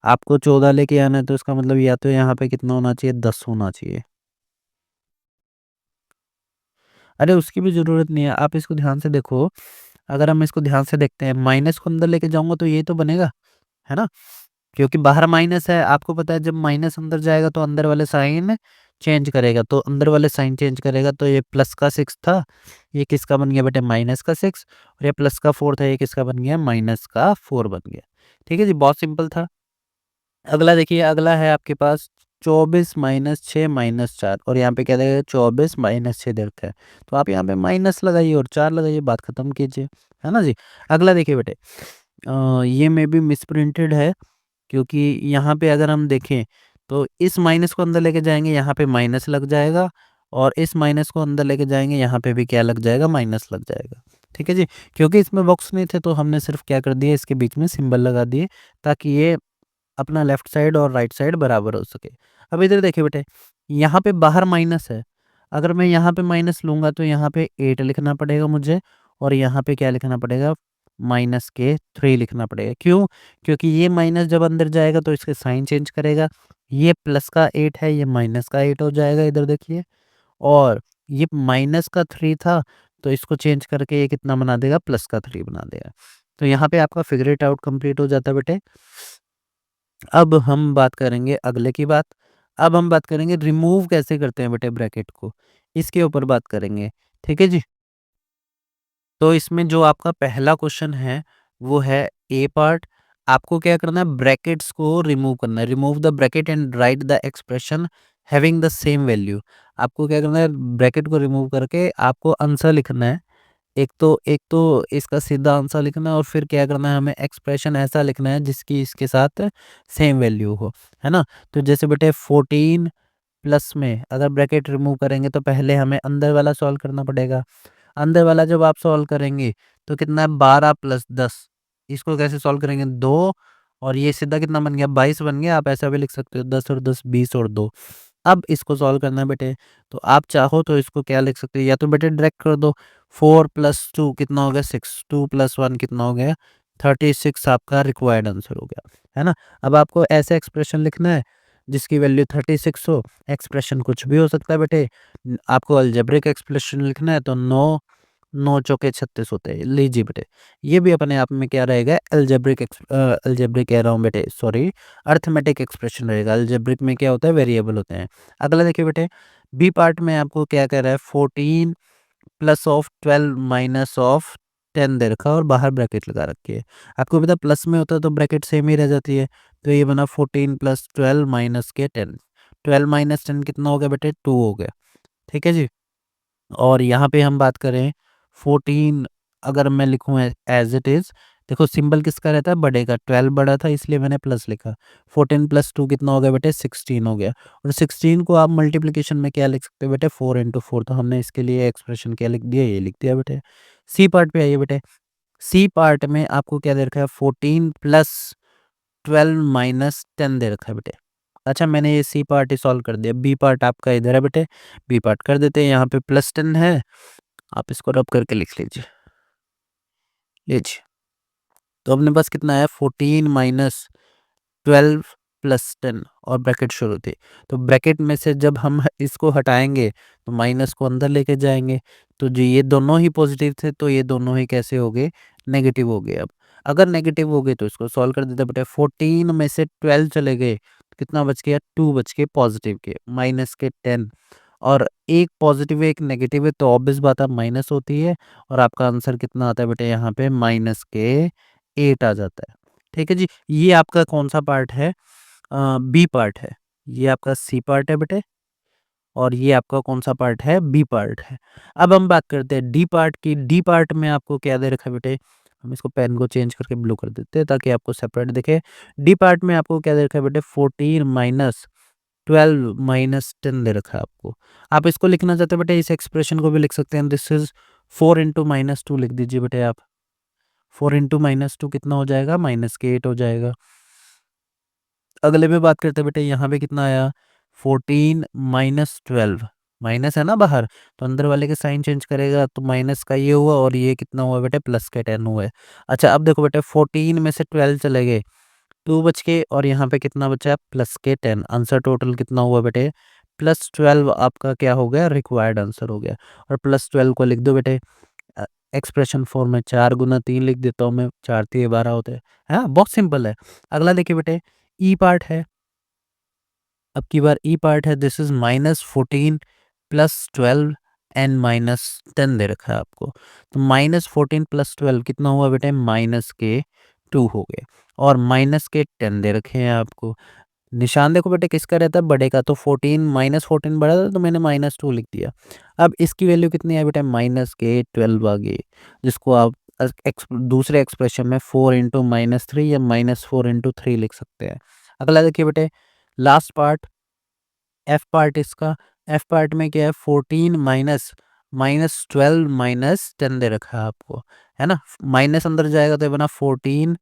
आपको 14 लेके आना है, तो इसका मतलब या तो यहाँ पे कितना होना चाहिए, 10 होना चाहिए। अरे उसकी भी ज़रूरत नहीं है, आप इसको ध्यान से देखो। अगर हम इसको ध्यान से देखते हैं, माइनस को अंदर लेके जाऊँगा तो ये तो बनेगा, है ना? क्योंकि बाहर माइनस है, आपको पता है जब माइनस अंदर जाएगा तो अंदर वाले साइन चेंज करेगा, तो अंदर वाले साइन चेंज करेगा, तो ये प्लस का 6 था, ये किसका बन गया बेटे, माइनस का 6, और ये प्लस का 4 था, ये किसका बन गया, माइनस का 4 बन गया। ठीक है जी, बहुत सिंपल था। अगला देखिए, अगला है आपके पास 24 माइनस 6 माइनस 4, और यहाँ पे क्या देगा 24 माइनस 6 दे रखा है, तो आप यहाँ पे माइनस लगाइए और 4 लगाइए, बात खत्म कीजिए, है ना जी। अगला देखिए बेटे, ये में भी मिसप्रिंटेड है, क्योंकि यहाँ पे अगर हम देखें तो इस माइनस को अंदर लेके जाएंगे, यहाँ पे माइनस लग जाएगा, और इस माइनस को अंदर लेके जाएंगे, यहाँ पे भी क्या लग जाएगा, माइनस लग जाएगा। ठीक है जी, क्योंकि इसमें बॉक्स नहीं थे तो हमने सिर्फ क्या कर दिया, इसके बीच में सिंबल लगा दिए ताकि ये अपना लेफ्ट साइड और राइट साइड बराबर हो सके। अब इधर देखिए बेटे, यहाँ पे बाहर माइनस है, अगर मैं यहाँ पे माइनस लूँगा तो यहाँ पे 8 लिखना पड़ेगा मुझे, और यहाँ पे क्या लिखना पड़ेगा, माइनस के 3 लिखना पड़ेगा। क्यों? क्योंकि ये माइनस जब अंदर जाएगा तो इसके साइन चेंज करेगा, ये प्लस का 8 है, ये माइनस का 8 हो जाएगा, इधर देखिए। और ये माइनस का 3 था, तो इसको चेंज करके ये कितना बना देगा, प्लस का 3 बना देगा। तो यहाँ पे आपका फिगर इट आउट कंप्लीट हो जाता है बेटे। अब हम बात करेंगे अगले की बात। अब हम बात करेंगे रिमूव कैसे करते हैं बेटे ब्रैकेट को, इसके ऊपर बात करेंगे। ठीक है जी। तो इसमें जो आपका पहला क्वेश्चन है वो है ए पार्ट। आपको क्या करना है, ब्रैकेट्स को रिमूव करना है। Remove the bracket and right the expression having the same value. आपको क्या करना है, ब्रैकेट को रिमूव करके आपको आंसर लिखना है। एक तो इसका सीधा आंसर लिखना है, और फिर क्या करना है, हमें एक्सप्रेशन ऐसा लिखना है जिसकी इसके साथ सेम वैल्यू हो, है ना। तो जैसे बेटे 14 प्लस में अगर ब्रैकेट रिमूव करेंगे तो पहले हमें अंदर वाला सॉल्व करना पड़ेगा। अंदर वाला जब आप सॉल्व करेंगे तो कितना है, 12 प्लस 10। इसको कैसे सॉल्व करेंगे, 2, और ये सीधा कितना बन गया, 22 बन गया। आप ऐसा भी लिख सकते हो, 10 और 10 20 और 2। अब इसको सॉल्व करना है बेटे, तो आप चाहो तो इसको क्या लिख सकते हो, या तो बेटे डायरेक्ट कर दो, 4 प्लस 2 कितना हो गया, 6, 2 प्लस 1 कितना हो गया, 36 आपका रिक्वायर्ड आंसर हो गया, है ना। अब आपको ऐसे एक्सप्रेशन लिखना है जिसकी वैल्यू 36 हो। एक्सप्रेशन कुछ भी हो सकता है बेटे। आपको अलजेब्रिक एक्सप्रेशन लिखना है तो 9 9 चौके 36 होते हैं। लीजिए बेटे, ये भी अपने आप में क्या रहेगा, अलजेब्रिक कह रहा हूँ बेटे, सॉरी, अर्थमेटिक एक्सप्रेशन रहेगा। अलजेब्रिक में क्या होता है, वेरिएबल होते हैं। अगला देखिए बेटे, बी पार्ट में आपको क्या कह रहा है, 14 प्लस ऑफ 12 माइनस ऑफ 10 दे रखा है और बाहर ब्रैकेट लगा रखी है। आपको पता प्लस में होता है तो ब्रैकेट सेम ही रह जाती है। तो ये बना 14 प्लस 12 माइनस के 10। 12 माइनस 10 कितना हो गया बेटे, 2 हो गया। ठीक है जी। और यहाँ पे हम बात करें 14, अगर मैं लिखूँ एज इट इज़, देखो सिंबल किसका रहता है, बड़े का। 12 बड़ा था इसलिए मैंने प्लस लिखा। 14 प्लस 2 कितना हो गया बेटे, 16 हो गया। और 16 को आप मल्टीप्लिकेशन में क्या लिख सकते हो बेटे, 4 इंटू 4। तो हमने इसके लिए एक्सप्रेशन क्या लिख दिया, ये लिख दिया बेटे। सी पार्ट पे आइए बेटे। सी पार्ट में आपको क्या दे रखा है, 14 प्लस 12 माइनस 10 दे रखा है बेटे। अच्छा, मैंने ये सी पार्ट ही सॉल्व कर दिया। बी पार्ट आपका इधर है बेटे, बी पार्ट कर देते हैं। यहाँ पे प्लस 10 है, आप इसको रब करके लिख लीजिए। लीजिए, तो अपने पास कितना है, 14 माइनस 12 प्लस 10, और ब्रैकेट शुरू थी। तो ब्रैकेट में से जब हम इसको हटाएंगे तो माइनस को अंदर लेके जाएंगे। तो जो ये दोनों ही पॉजिटिव थे तो ये दोनों ही कैसे हो गए, नेगेटिव हो गए। अब अगर नेगेटिव हो गए तो इसको सॉल्व कर देते बेटे। 14 में से 12 चले गए तो कितना बच गया, 2 बच के पॉजिटिव के, माइनस के 10। और एक पॉजिटिव है एक नेगेटिव है, तो ऑब्वियस बात है माइनस होती है। और आपका आंसर कितना आता है बेटे, यहाँ पे माइनस के 8 आ जाता है। ठीक है जी। ये आपका कौन सा पार्ट है, बी पार्ट है। ये आपका सी पार्ट है बेटे, और ये आपका कौन सा पार्ट है, बी पार्ट है। अब हम बात करते हैं डी पार्ट की। डी पार्ट में आपको क्या दे रखा है बेटे, हम इसको पेन को चेंज करके ब्लू कर देते हैं ताकि आपको सेपरेट दिखे। डी पार्ट में आपको क्या दे रखा है बेटे, 14 माइनस 12 माइनस 10 दे रखा है आपको। आप इसको लिखना चाहते हैं बेटे, इस एक्सप्रेशन को भी लिख सकते हैं। दिस इज 4 इंटू माइनस 2 लिख दीजिए बेटे आप। 4 इंटू माइनस 2 कितना हो जाएगा, माइनस के 8 हो जाएगा। अगले में बात करते हैं बेटे, यहाँ पे कितना आया, 14 माइनस 12, माइनस है ना बाहर, तो अंदर वाले के साइन चेंज करेगा तो माइनस का ये हुआ, और ये कितना हुआ बेटे, प्लस के 10 हुआ है। अच्छा, अब देखो बेटे 14 में से 12 चले गए, 2 बच के, और यहाँ पे कितना बचा, प्लस के 10। आंसर टोटल कितना हुआ बेटे, प्लस 12 आपका क्या हो गया, रिक्वायर्ड आंसर हो गया। और प्लस 12 को लिख दो बेटे एक्सप्रेशन फॉर्म में, 4 गुना 3 लिख देता हूँ मैं, 4 3 12 होते हैं। हाँ, बहुत सिंपल है। अगला देखिए बेटे, ई पार्ट है। अब की बार ई पार्ट है, this is minus 14 plus 12 and minus 10 दे रखा है आपको। तो माइनस 14 प्लस 12 कितना हुआ बेटे, माइनस के 2 हो गए, और माइनस के 10 दे रखे हैं आपको। निशान देखो बेटे किसका रहता है, बड़े का। तो 14 माइनस 14 बड़ा था तो मैंने माइनस 2 लिख दिया। अब इसकी वैल्यू कितनी है बेटा, माइनस के 12 आ गई, जिसको आप दूसरे एक्सप्रेशन में 4 इंटू माइनस 3 या माइनस 4 इंटू 3 लिख सकते हैं। अगला देखिए बेटे, लास्ट पार्ट, एफ पार्ट इसका। एफ पार्ट में क्या है 14 माइनस -12 -10 दे रखा है आपको, है ना। माइनस अंदर जाएगा तो ये बना 14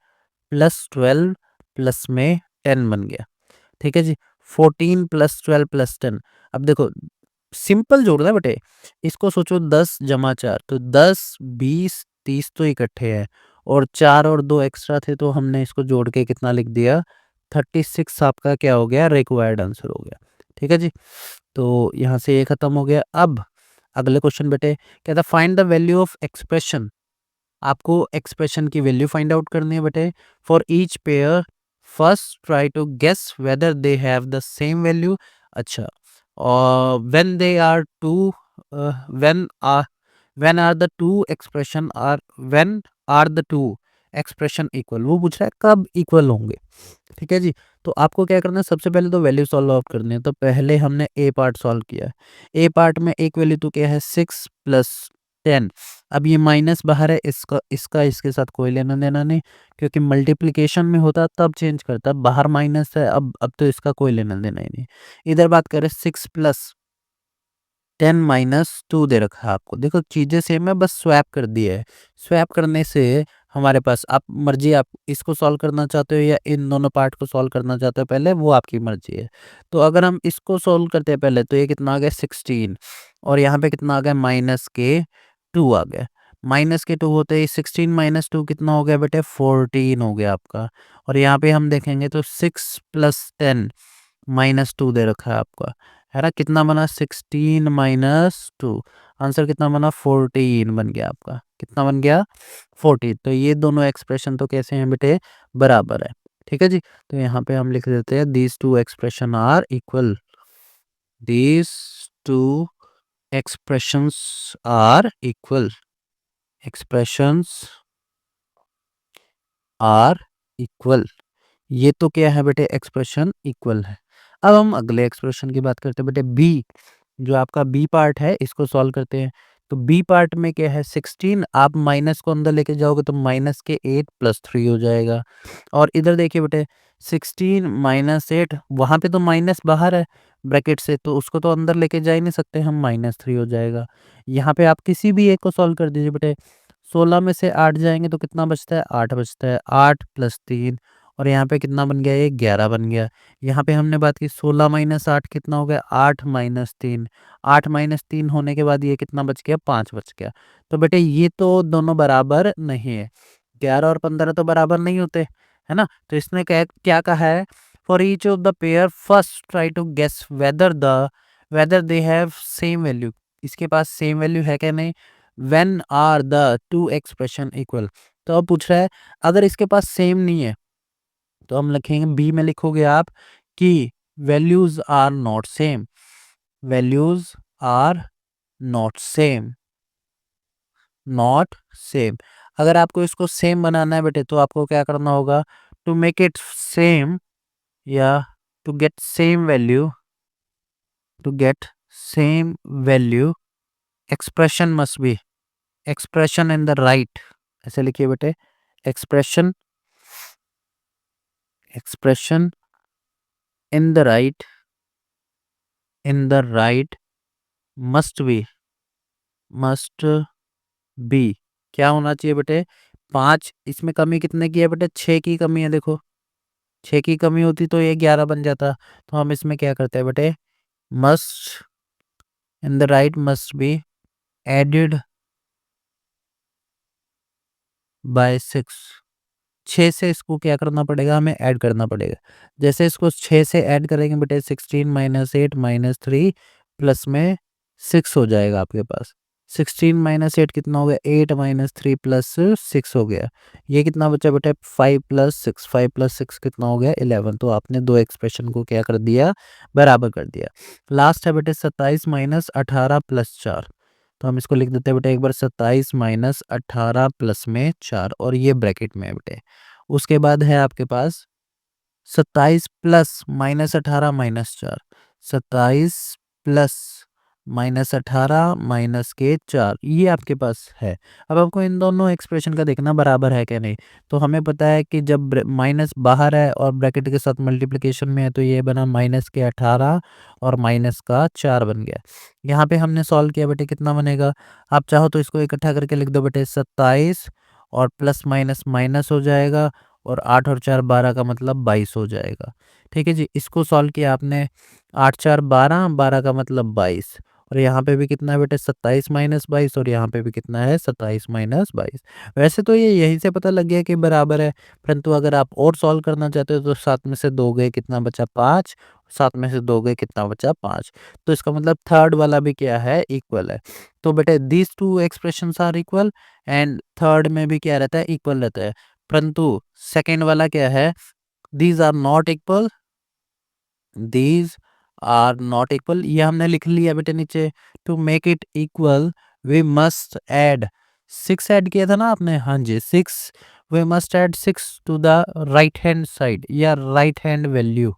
+ 12 प्लस में 10 बन गया। ठीक है जी, 14 + 12 + 10। अब देखो सिंपल जोड़ना है बेटे, इसको सोचो 10 जमा 4 तो 10 20 30 तो इकट्ठे है, और 4 और 2 एक्स्ट्रा थे तो हमने इसको जोड़ के कितना लिख दिया 36 आपका क्या हो गया रिक्वायर्ड आंसर हो गया। ठीक है जी, तो यहाँ से ये खत्म हो गया। अब अगले क्वेश्चन बेटे कहता find the value of expression, आपको एक्सप्रेशन की वैल्यू फाइंड आउट करनी है बेटे for each pair. First try to guess whether they have the same value. अच्छा, और when they are two, when are when are the two expression are when are the two expression equal, वो पूछ रहा है कब equal होंगे। ठीक है जी, तो आपको क्या करना है सबसे पहले तो वैल्यू सॉल्व आउट करनी है। तो पहले हमने ए पार्ट सॉल्व किया है। ए पार्ट में एक वैल्यू तो क्या है 6 + 10। अब ये माइनस बाहर है, इसका इसका इसके साथ कोई लेना देना नहीं, क्योंकि मल्टीप्लिकेशन में होता तब चेंज करता, बाहर माइनस है, अब तो इसका कोई लेना देना ही नहीं। इधर बात करें 6 + 10 - 2 दे रखा है आपको। देखो चीज़ें सेम है, बस स्वैप कर दिया है। स्वैप करने से हमारे पास आप मर्जी, आप इसको सॉल्व करना चाहते हो या इन दोनों पार्ट को सॉल्व करना चाहते हो पहले, वो आपकी मर्जी है। तो अगर हम इसको सॉल्व करते हैं पहले तो ये कितना आ गया 16, और यहाँ पे कितना आ गया -2 आ गया। -2 होते ही 16 - 2 कितना हो गया बेटे 14 हो गया आपका। और यहाँ पे हम देखेंगे तो 6 + 10 -2 दे रखा है आपका, है ना। कितना बना 16 - 2, आंसर कितना बना 14 बन गया आपका। कितना बन गया 14। तो ये दोनों एक्सप्रेशन तो कैसे हैं बेटे बराबर है। ठीक है जी, तो यहाँ पे हम लिख देते हैं these two expression are equal, these two expressions are equal, expressions are equal. ये तो क्या है बेटे एक्सप्रेशन इक्वल है। अब हम अगले एक्सप्रेशन की बात करते हैं बेटे बी, जो आपका बी पार्ट है इसको सॉल्व करते हैं। तो बी पार्ट में क्या है 16, आप माइनस को अंदर लेके जाओगे तो माइनस के 8 + 3 हो जाएगा। और इधर देखिए बेटे 16 - 8, वहाँ पे तो माइनस बाहर है ब्रैकेट से, तो उसको तो अंदर लेके जा ही नहीं सकते हम, -3 हो जाएगा। यहाँ पे आप किसी भी एक को सॉल्व कर दीजिए बेटे। 16 में से 8 जाएंगे तो कितना बचता है 8 बचता है, 8 + 3, और यहाँ पे कितना बन गया ये 11 बन गया। यहाँ पे हमने बात की 16 - 8 कितना हो गया 8 - 3, 8 - 3 होने के बाद ये कितना बच गया 5 बच गया। तो बेटे ये तो दोनों बराबर नहीं है, 11 और 15 तो बराबर नहीं होते, है ना। तो इसने क्या क्या कहा है for each of the pair first try to guess whether they have same value, इसके पास सेम वैल्यू है क्या नहीं। When are the two expression equal, तो अब पूछ रहा है अगर इसके पास सेम नहीं है तो हम लिखेंगे बी में लिखोगे आप कि values are not same, values are not same, not same. अगर आपको इसको सेम बनाना है बेटे तो आपको क्या करना होगा टू मेक इट सेम, या to get same value, to get same value expression must be, expression in the right, ऐसे लिखिए बेटे expression, expression in the right, in the right must be, must be क्या होना चाहिए बेटे 5, इसमें कमी कितने की है बेटे 6 की कमी है। देखो 6 की कमी होती तो ये 11 बन जाता। तो हम इसमें क्या करते हैं बेटे must in the right must be added by 6, 6 से इसको क्या करना पड़ेगा हमें ऐड करना पड़ेगा। जैसे इसको 6 से ऐड करेंगे बेटे 16 - 8 - 3 प्लस में 6 हो जाएगा आपके पास। 16 - 8 कितना हो गया 8 - 3 प्लस 6 हो गया। ये कितना बचा बेटा 5 + 6, 5 + 6 कितना हो गया 11। तो आपने दो एक्सप्रेशन को क्या कर दिया बराबर कर दिया। लास्ट है बेटे 27 - 18 + 4, तो हम इसको लिख देते हैं बेटे एक बार 27 - 18 प्लस में 4, और ये ब्रैकेट में है बेटे। उसके बाद है आपके पास 27 प्लस -18 - 4, 27 प्लस -18 माइनस के 4 ये आपके पास है। अब आपको इन दोनों एक्सप्रेशन का देखना बराबर है क्या नहीं। तो हमें पता है कि जब माइनस बाहर है और ब्रैकेट के साथ मल्टीप्लिकेशन में है तो ये बना माइनस के 18 और माइनस का 4 बन गया। यहाँ पे हमने सॉल्व किया बेटे कितना बनेगा। आप चाहो तो इसको इकट्ठा करके लिख दो बेटे 27 और प्लस माइनस माइनस हो जाएगा और 8 और 4 12 का मतलब 22 हो जाएगा। ठीक है जी, इसको सॉल्व किया आपने 8 4 12 12 का मतलब 22 और यहाँ पे भी कितना है बेटे 27 माइनस 22 और यहाँ पे भी कितना है 27 माइनस 22। वैसे तो ये यहीं से पता लग गया कि बराबर है, परंतु अगर आप और सॉल्व करना चाहते हो तो 7 में से 2 गए कितना बचा 5, 7 में से 2 गए कितना बचा 5। तो इसका मतलब थर्ड वाला भी क्या है इक्वल है। तो बेटे these two expressions are equal and third में भी क्या रहता है इक्वल रहता है, परंतु सेकेंड वाला क्या है these are not equal, these are not equal ये हमने लिख लिया बेटे नीचे। To make it equal we must add 6 add किया था ना आपने, हाँ जी 6, we must add 6 to the right hand side या राइट हैंड वैल्यू।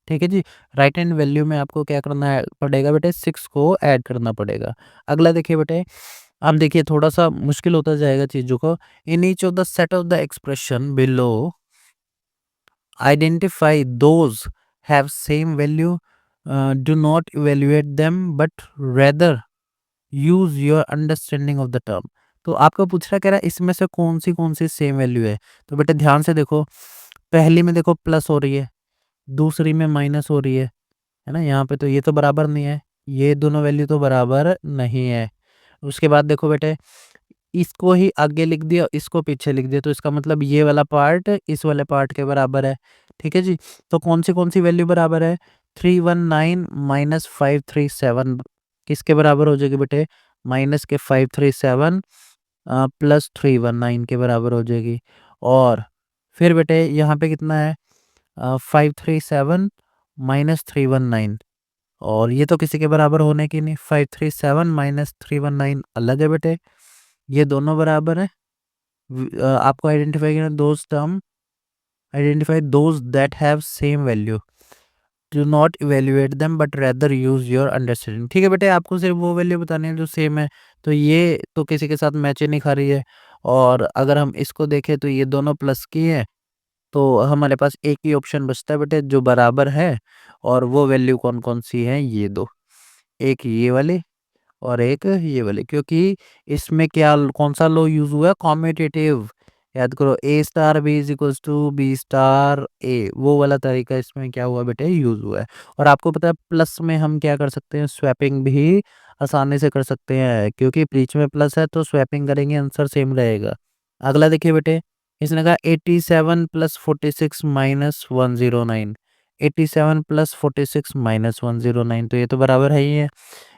ठीक है जी, राइट हैंड वैल्यू में आपको क्या करना है पड़ेगा बेटे 6 को ऐड करना पड़ेगा। अगला देखिए बेटे, आप देखिए थोड़ा सा मुश्किल होता जाएगा चीजों को। In each of the set of the expression below identify those have same value, do not evaluate them but rather use your understanding of the term। तो आपका पूछ रहा कह रहा है इसमें से कौन सी सेम वैल्यू है। तो बेटा ध्यान से देखो, पहली में देखो प्लस हो रही है, दूसरी में माइनस हो रही है ना। यहाँ पे तो ये तो बराबर नहीं है, ये दोनों वैल्यू तो बराबर नहीं है। उसके बाद देखो बेटे, इसको ही आगे लिख दिया, इसको पीछे लिख दिया, तो इसका मतलब ये वाला पार्ट इस वाले पार्ट के बराबर है। ठीक है जी, तो कौन सी वैल्यू बराबर है 319 माइनस 537 किसके बराबर हो जाएगी बेटे, माइनस के 537 प्लस 319 के बराबर हो जाएगी। और फिर बेटे यहाँ पे कितना है 537 माइनस 319 और ये तो किसी के बराबर होने की नहीं, 537 माइनस 319 अलग है बेटे, ये दोनों बराबर है। आपको आइडेंटिफाई करना those term, identify those that have same value, do not evaluate them but rather use your understanding. ठीक है बेटे, आपको सिर्फ वो वैल्यू बतानी है जो सेम है। तो ये तो किसी के साथ मैच ही नहीं खा रही है। और अगर हम इसको देखें तो ये दोनों प्लस की है, तो हमारे पास एक ही ऑप्शन बचता है बेटे जो बराबर है। और वो वैल्यू कौन कौन सी है ये दो, एक ये वाली और एक ये वाले, क्योंकि इसमें क्या कौन सा लो यूज हुआ है कॉम्पिटिटिव। याद करो A star B is equals to B star A, वो वाला तरीका इसमें क्या हुआ बेटे यूज हुआ है। और आपको पता है प्लस में हम क्या कर सकते हैं, स्वैपिंग भी आसानी से कर सकते हैं, क्योंकि बीच में प्लस है तो स्वैपिंग करेंगे आंसर सेम रहेगा। अगला देखिए बेटे, इसने कहा 87 प्लस 46 माइनस 109, 87 प्लस 46 माइनस 109 तो ये तो बराबर है ही है।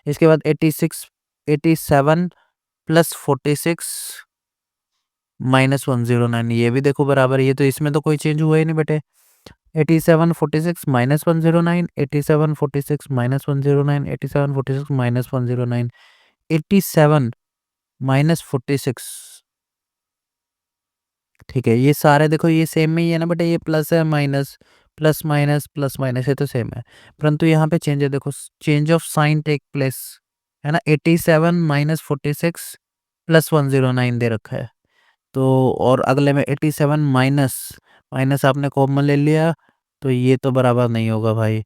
इसके बाद 87 प्लस 46 माइनस 109 ये भी देखो बराबर है, ये तो इसमें तो कोई चेंज हुआ ही नहीं बेटे। 87 46 माइनस 109, 87 46 माइनस 109, 87 46 माइनस 109, 87 माइनस 46। ठीक है, ये सारे देखो ये सेम में ही है ना बेटा, ये प्लस है माइनस, प्लस माइनस ये तो सेम है, परंतु यहाँ पे चेंज है देखो, change of sign take place है ना। 87 माइनस 46 प्लस 109 दे रखा है। तो और अगले में 87 माइनस माइनस आपने कॉमन ले लिया, तो ये तो बराबर नहीं होगा भाई।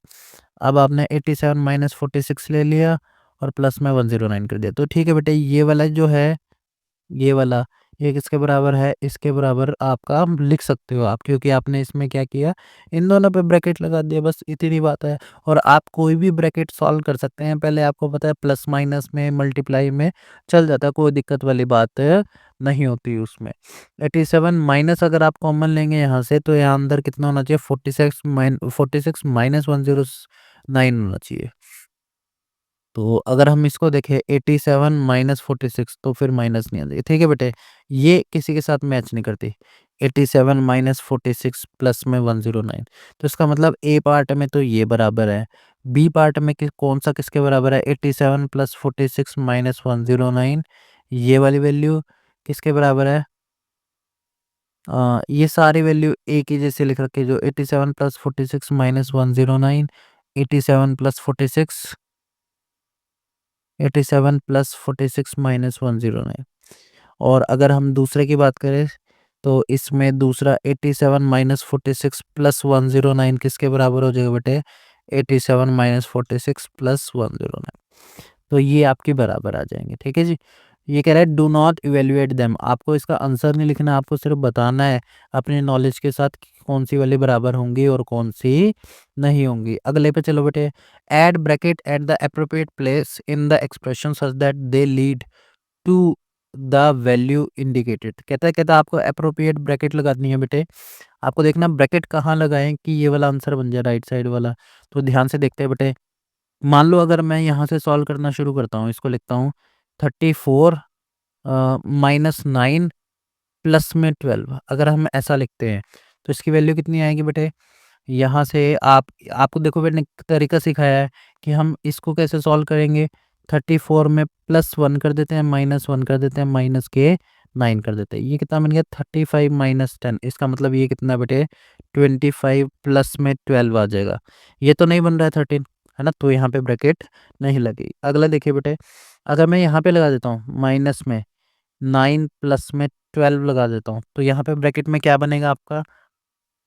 अब आपने 87 माइनस 46 ले लिया और प्लस में 109 कर दिया, तो ठीक है बेटे ये वाला जो है, ये वाला ये किसके बराबर है, इसके बराबर आपका लिख सकते हो आप, क्योंकि आपने इसमें क्या किया इन दोनों पे ब्रैकेट लगा दिया, बस इतनी बात है। और आप कोई भी ब्रैकेट सॉल्व कर सकते हैं, पहले आपको पता है प्लस माइनस में मल्टीप्लाई में चल जाता है, कोई दिक्कत वाली बात नहीं होती उसमें। 87 माइनस अगर आप कॉमन लेंगे यहाँ से तो यहाँ अंदर कितना होना चाहिए 46 माइनस 109 होना चाहिए। तो अगर हम इसको देखें 87 माइनस 46 तो फिर माइनस नहीं आ जाएगी। ठीक है बेटे, ये किसी के साथ मैच नहीं करती। 87 माइनस 46 प्लस में 109, तो इसका मतलब ए पार्ट में तो ये बराबर है, बी पार्ट में कौन सा किसके बराबर है 87 प्लस 46 माइनस 109, ये वाली वैल्यू किसके बराबर है। ये सारी वैल्यू एक ही जैसे लिख रखी है, जो 87 plus 46 minus 109, 87 plus 46 87 plus 46 minus 109। और अगर हम दूसरे की बात करें तो इसमें दूसरा 87 माइनस 46 प्लस 109 किसके बराबर हो जाएगा बेटे? 87 माइनस 46 प्लस 109। तो ये आपके बराबर आ जाएंगे। ठीक है जी। ये कह रहा है डू नॉट इवेल्युएट देम। आपको इसका आंसर नहीं लिखना, आपको सिर्फ बताना है अपने नॉलेज के साथ कि कौन सी वाली बराबर होंगी और कौन सी नहीं होंगी। अगले पे चलो बेटे। Add bracket at the appropriate place in the expression such that they lead to the value indicated. कहता है आपको अप्रोप्रिएट ब्रैकेट लगानी है बेटे। आपको देखना ब्रैकेट कहाँ लगाएं कि ये वाला आंसर बन जाए राइट साइड वाला। तो ध्यान से देखते हैं बेटे। मान लो अगर मैं यहाँ से सॉल्व करना शुरू करता हूँ, इसको लिखता हूँ 34 माइनस 9 प्लस में 12। अगर हम ऐसा लिखते हैं तो इसकी वैल्यू कितनी आएगी बेटे? यहाँ से आपको देखो मैंने एक तरीका सिखाया है कि हम इसको कैसे सॉल्व करेंगे। 34 में +1 कर देते हैं, -1 कर देते हैं, माइनस के 9 कर देते हैं। ये कितना बन गया? 35 माइनस 10। इसका मतलब ये कितना बेटे? 25 प्लस में 12 आ जाएगा। ये तो नहीं बन रहा है 13, है ना? तो यहाँ पे ब्रैकेट नहीं लगी। अगला देखिए बेटे, अगर मैं यहाँ पे लगा देता हूँ माइनस में 9 प्लस में 12 लगा देता हूँ, तो यहाँ पे ब्रैकेट में क्या बनेगा आपका?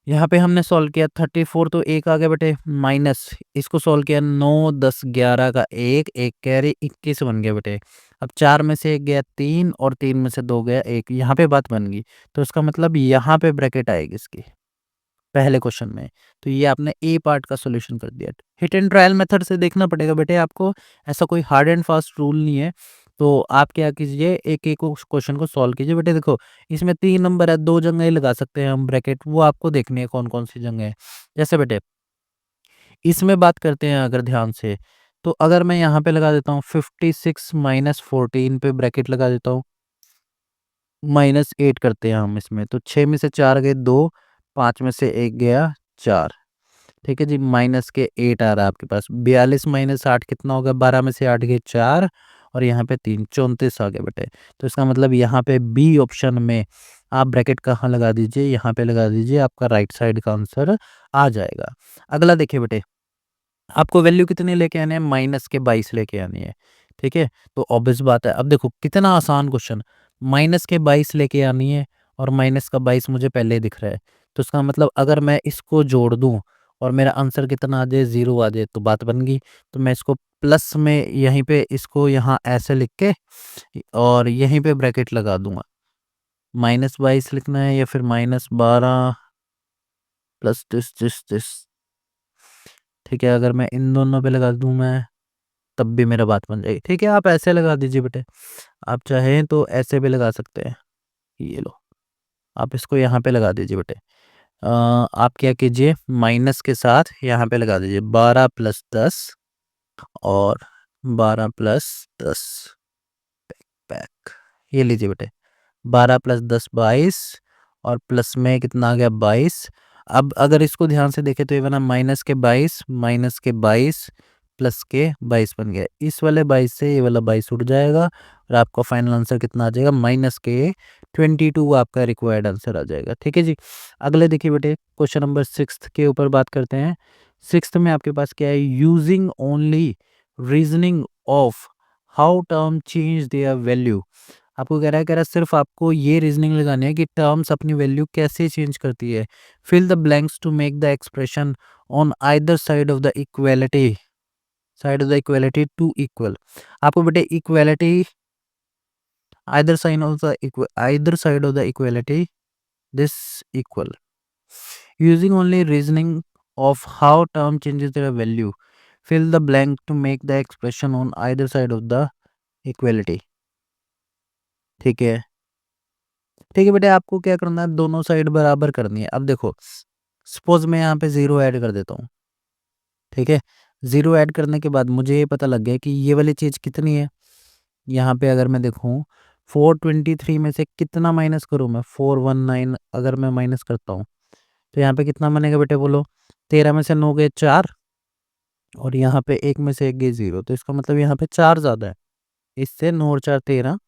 यहाँ पे हमने सॉल्व किया 34 तो एक आ गया बेटे, माइनस इसको सॉल्व किया 9 10 11 का एक कैरी 21 बन गया बेटे। अब 4 में से एक गया 3 और 3 में से 2 गया 1, यहाँ पे बात बन गई। तो इसका मतलब यहाँ पे ब्रैकेट आएगी इसकी पहले क्वेश्चन में। तो ये आपने ए पार्ट का सॉल्यूशन कर दिया। हिट एंड ट्रायल मेथड से देखना पड़ेगा बेटे आपको, ऐसा कोई हार्ड एंड फास्ट रूल नहीं है। तो आप क्या कीजिए, एक एक क्वेश्चन को सॉल्व कीजिए बेटे। देखो इसमें 3 नंबर है, 2 जगह ही लगा सकते हैं हम ब्रैकेट, वो आपको देखनी है कौन कौन सी जगह है। जैसे बेटे इसमें बात करते हैं अगर ध्यान से, तो अगर मैं यहाँ पे लगा देता हूँ 56 माइनस 14 पे ब्रैकेट लगा देता हूँ, -8 करते हैं हम इसमें, तो 6 में से 4 गए 2, 5 में से 1 गया 4। ठीक है जी, माइनस के 8 आ रहा है आपके पास। 42 माइनस 8 कितना होगा? 12 में से 8 गए 4 और यहाँ पे 3, 34 आ गया बेटे। तो इसका मतलब यहाँ पे बी ऑप्शन में आप ब्रैकेट कहाँ लगा दीजिए? यहाँ पे लगा दीजिए, आपका राइट साइड का आंसर आ जाएगा। अगला देखिए बेटे, आपको वैल्यू कितनी लेके आनी है? माइनस के 22 लेके आनी है। ठीक है, तो ऑब्वियस बात है। अब देखो कितना आसान क्वेश्चन, माइनस के 22 लेके आनी है और माइनस का 22 मुझे पहले ही दिख रहा है। तो इसका मतलब अगर मैं इसको जोड़ दूं और मेरा आंसर कितना आ जाए? 0 आ जाए, तो बात बन गई। तो मैं इसको प्लस में यहीं पे इसको यहाँ ऐसे लिख के और यहीं पे ब्रैकेट लगा दूंगा। -22 लिखना है या फिर -12 प्लस दिस। ठीक है, अगर मैं इन दोनों पे लगा दूं मैं, तब भी मेरा बात बन जाएगी। ठीक है, आप ऐसे लगा दीजिए बेटे, आप चाहें तो ऐसे भी लगा सकते हैं। ये लो, आप इसको यहाँ पे लगा दीजिए बेटे। आप क्या कीजिए, माइनस के साथ यहाँ पे लगा दीजिए 12 प्लस 10 और 12 प्लस 10 पैक। ये लीजिए बेटे, 12 प्लस 10 22 और प्लस में कितना आ गया? 22। अब अगर इसको ध्यान से देखें तो ये बना माइनस के 22 प्लस के 22 बन गया। इस वाले 22 से ये वाला 22 उठ जाएगा और आपका फाइनल आंसर कितना आ जाएगा? माइनस के 22 आपका रिक्वायर्ड आंसर आ जाएगा। ठीक है जी। अगले देखिए बेटे, क्वेश्चन नंबर 6 के ऊपर बात करते हैं। 6 में आपके पास क्या है? Using only reasoning of how term change their value. आपको कह रहा है सिर्फ आपको ये रीजनिंग लगानी है कि टर्म्स अपनी वैल्यू कैसे चेंज करती है। Fill the blanks to make the expression on either side of the equality to equal. आपको बेटे equality either side of the equality this equal, using only reasoning of how term changes their value, fill the blank to make the expression on either side of the equality. ठीक है, ठीक है बेटे, आपको क्या करना है? दोनों साइड बराबर करनी है। अब देखो सपोज मैं यहाँ पे 0 ऐड कर देता हूँ। ठीक है, 0 ऐड करने के बाद मुझे ये पता लग गया कि ये वाली चीज़ कितनी है। यहाँ पे अगर मैं देखूँ 423 में से कितना माइनस करूँ मैं? 419 अगर मैं माइनस करता हूँ तो यहाँ पे कितना बनेगा बेटे बोलो? 13 में से 9 गए 4 और यहाँ पे 1 में से 1 गए 0, तो इसका मतलब यहाँ पे 4 ज़्यादा है। इससे 9 और 4 13,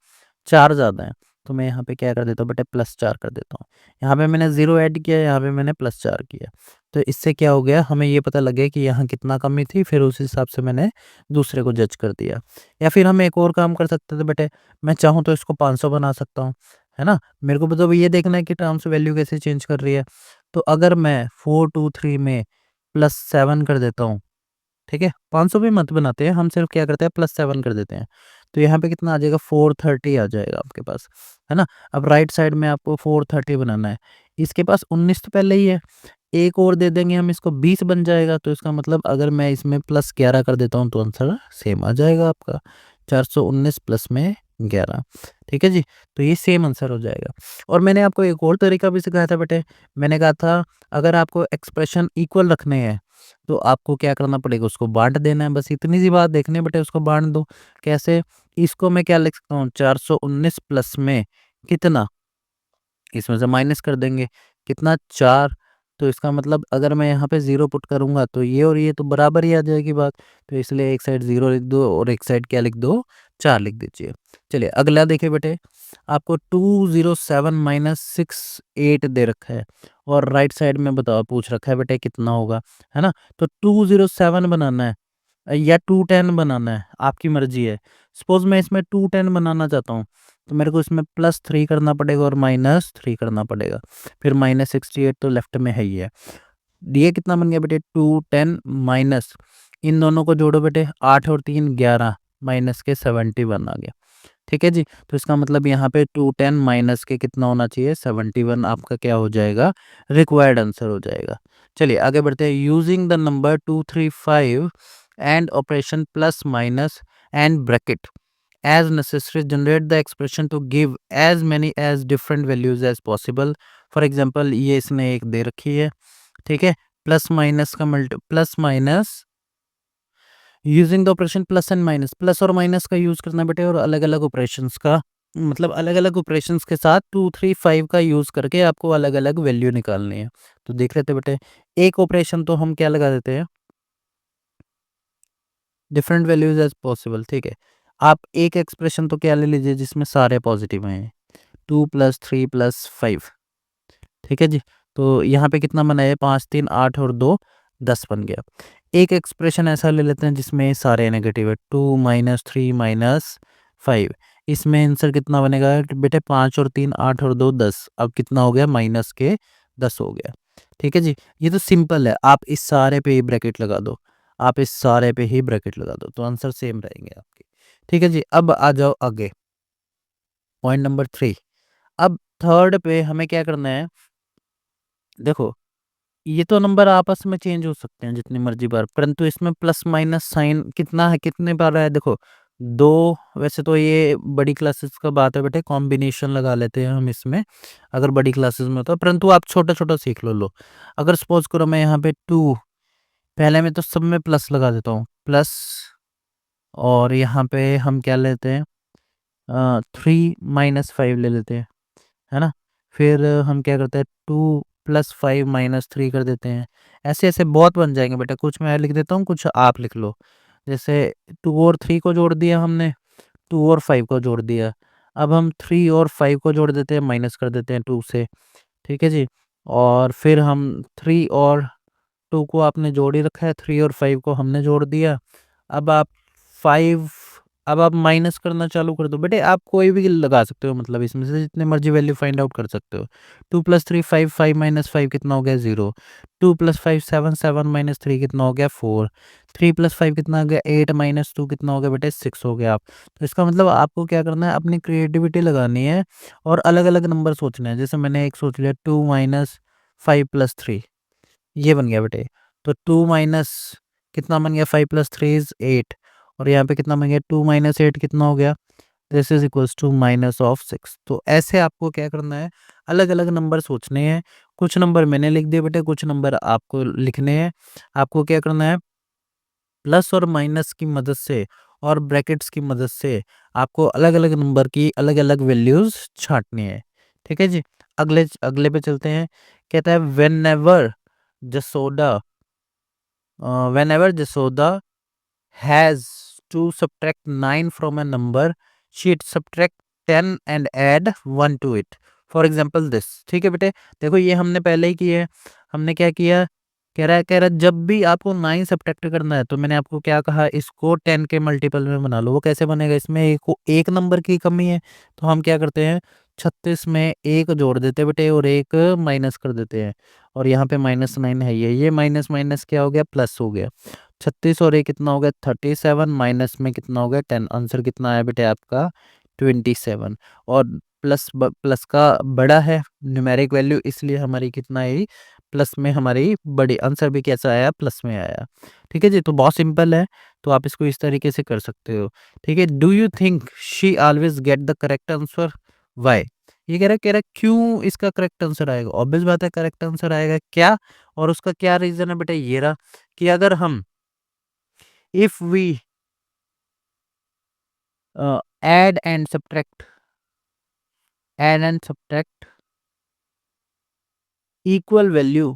4 ज़्यादा है। तो मैं यहाँ पे क्या कर देता हूँ बेटे? +4 कर देता हूँ। यहाँ पे मैंने 0 ऐड किया, यहाँ पे मैंने +4 किया। तो इससे क्या हो गया, हमें ये पता लग गया कि यहाँ कितना कमी थी, फिर उस हिसाब से मैंने दूसरे को जज कर दिया। या फिर हम एक और काम कर सकते थे बेटे, मैं चाहूँ तो इसको 500 बना सकता हूँ, है ना? मेरे को तो ये देखना है कि टर्म्स वैल्यू कैसे चेंज कर रही है। तो अगर मैं 423 में +7 कर देता हूँ, ठीक है? 500 भी मत बनाते हैं, हम सिर्फ क्या करते हैं +7 कर देते हैं। तो यहाँ पे कितना आ जाएगा, 430 आ जाएगा आपके पास, है ना? अब राइट साइड में आपको 430 बनाना है। इसके पास 19 तो पहले ही है, एक और दे देंगे हम इसको, 20 बन जाएगा। तो इसका मतलब अगर मैं इसमें +11 कर देता हूँ तो आंसर सेम आ जाएगा आपका, 419 प्लस में 11। ठीक है जी? तो ये सेम आंसर हो जाएगा। और मैंने आपको एक और तरीका भी सिखाया था बेटे, मैंने कहा था अगर आपको एक्सप्रेशन इक्वल रखने हैं तो आपको क्या करना पड़ेगा, उसको बाँट देना है। बस इतनी सी बात देखनी है बेटे, उसको बाँट दो। कैसे? इसको मैं क्या लिख सकता हूँ, 419 प्लस में कितना, इसमें से माइनस कर देंगे, कितना 4। तो इसका मतलब अगर मैं यहाँ पे 0 पुट करूँगा तो ये और ये तो बराबर ही आ जाएगी बात। तो इसलिए एक साइड 0 लिख दो और एक साइड क्या लिख दो, 4 लिख दीजिए। चलिए अगला देखिए बेटे, आपको 207 माइनस 68 दे रखा है और राइट साइड में बताओ, पूछ रखा है बेटे कितना होगा, है ना? तो 207 बनाना है या 210 बनाना है, आपकी मर्जी है। सपोज़ मैं इसमें 210 बनाना चाहता हूँ, तो मेरे को इसमें +3 करना पड़ेगा और -3 करना पड़ेगा। फिर -68 तो लेफ्ट में है ही है। ये कितना बन गया बेटे, 210 माइनस, इन दोनों को जोड़ो बेटे, 8 और 3 11, माइनस के 71 आ गया। ठीक है जी? तो इसका मतलब यहाँ पे 210 माइनस के कितना होना चाहिए, 71 आपका क्या हो जाएगा, रिक्वायर्ड आंसर हो जाएगा। चलिए आगे बढ़ते हैं। Using the number 235 and operation plus minus and bracket as necessary, generate the expression to give as many as different values as possible. For example ये इसने एक दे रखी है, ठीक है? प्लस माइनस का plus minus using the operation plus and minus, plus और minus का यूज करना बेटे, और अलग अलग ऑपरेशंस का, मतलब अलग अलग ऑपरेशंस के साथ 235 का यूज करके आपको अलग अलग वैल्यू निकालनी है। तो देख रहे थे बेटे, एक ऑपरेशन तो हम क्या लगा देते हैं, डिफरेंट वैल्यूज एज पॉसिबल, ठीक है? आप एक एक्सप्रेशन तो क्या ले लीजिए जिसमें सारे पॉजिटिव हैं, 2 + 3 + 5, ठीक है जी? तो यहाँ पे कितना बना है, 5 3 8 और 2 10 बन गया। एक एक्सप्रेशन ऐसा ले लेते हैं जिसमें सारे नेगेटिव है, 2 - 3 - 5, इसमें आंसर कितना बनेगा कि बेटे, 5 और 3 8 और 2 10, अब कितना हो गया, माइनस के 10 हो गया। ठीक है जी? ये तो सिंपल है, आप इस सारे पे ही ब्रैकेट लगा दो, आप इस सारे पे ही ब्रैकेट लगा दो, तो आंसर सेम रहेंगे आपके। ठीक है जी? अब आ जाओ आगे, पॉइंट नंबर 3। अब थर्ड पे हमें क्या करना है, देखो ये तो नंबर आपस में चेंज हो सकते हैं जितनी मर्जी बार, परंतु इसमें प्लस माइनस साइन कितना है, कितने बार है, देखो 2। वैसे तो ये बड़ी क्लासेस का बात है बेटे, कॉम्बिनेशन लगा लेते हैं हम इसमें अगर बड़ी क्लासेस में होता है, परंतु आप छोटा छोटा सीख लो। अगर सपोज करो मैं यहाँ पे 2, पहले में तो सब में प्लस लगा देता हूँ, प्लस, और यहाँ पे हम क्या लेते हैं, 3 - 5 ले लेते हैं, है ना? फिर हम क्या करते हैं, 2 + 5 - 3 कर देते हैं। ऐसे-ऐसे बहुत बन जाएँगे बेटा, कुछ मैं लिख देता हूँ, कुछ आप लिख लो। जैसे 2 और 3 को जोड़ दिया हमने, 2 और 5 को जोड़ दिया। अब हम 3 और 5 को जोड़ देते हैं, माइनस कर देते हैं 2 से, ठीक है जी? और फिर हम 3 और 2 को आपने जोड़ ही रखा है, 3 और 5 को हमने जोड़ दिया। अब आप 5, अब आप माइनस करना चालू कर दो। बेटे आप कोई भी लगा सकते हो, मतलब इसमें से जितने मर्ज़ी वैल्यू फाइंड आउट कर सकते हो। 2 + 3 5, 5 - 5 कितना हो गया, 0। 2 + 5 7, 7 - 3 कितना हो गया, 4। 3 + 5 कितना हो गया, 8 - 2 कितना हो गया बेटे, 6 हो गया आप। तो इसका मतलब आपको क्या करना है, अपनी क्रिएटिविटी लगानी है और अलग-अलग नंबर सोचने हैं। जैसे मैंने एक सोच लिया, 2 - 5 + 3, ये बन गया बेटे। तो 2 माइनस कितना बन गया, 5 + 3 इज़ 8, और यहाँ पे कितना बन गया, 2 - 8 कितना हो गया, दिस इज़ इक्वल्स टू -6। तो ऐसे आपको क्या करना है, अलग-अलग नंबर सोचने हैं। कुछ नंबर मैंने लिख दिए बेटे, कुछ नंबर आपको लिखने हैं। आपको क्या करना है, प्लस और माइनस की मदद से और ब्रैकेट्स की मदद से आपको अलग-अलग नंबर की अलग-अलग वैल्यूज़ छाँटनी है। ठीक है जी? अगले अगले पे चलते हैं। कहता है Jasoda whenever Jasoda has to subtract 9 from a number, she'd subtract 10 and add 1 to it. For example this, ठीक है बेटे? देखो ये हमने पहले ही किया है। हमने क्या किया, कह रहा है जब भी आपको 9 सब्ट्रैक्ट करना है तो मैंने आपको क्या कहा, इसको 10 के मल्टीपल में बना लो। वो कैसे बनेगा, इसमें एक नंबर की कमी है तो हम क्या करते हैं, 36 में एक जोड़ देते हैं बेटे और एक माइनस कर देते हैं। और यहाँ पे -9 है, ये माइनस माइनस क्या हो गया, प्लस हो गया। 36 और एक कितना हो गया, 37, माइनस में कितना हो गया, 10। आंसर कितना आया बेटे आपका, 27। और प्लस का बड़ा है न्यूमेरिक वैल्यू, इसलिए हमारी कितना आई, प्लस में हमारी बड़ी। आंसर भी कैसा आया, प्लस में आया। ठीक है जी, तो बहुत सिंपल है, तो आप इसको इस तरीके से कर सकते हो। ठीक है, do you think she always get the correct answer, why. ये कह रहा है क्यों इसका करेक्ट आंसर आएगा, ऑब्वियस बात है करेक्ट आंसर आएगा क्या, और उसका क्या रीजन है बेटा, ये रहा कि अगर हम if we add and subtract add and subtract equal value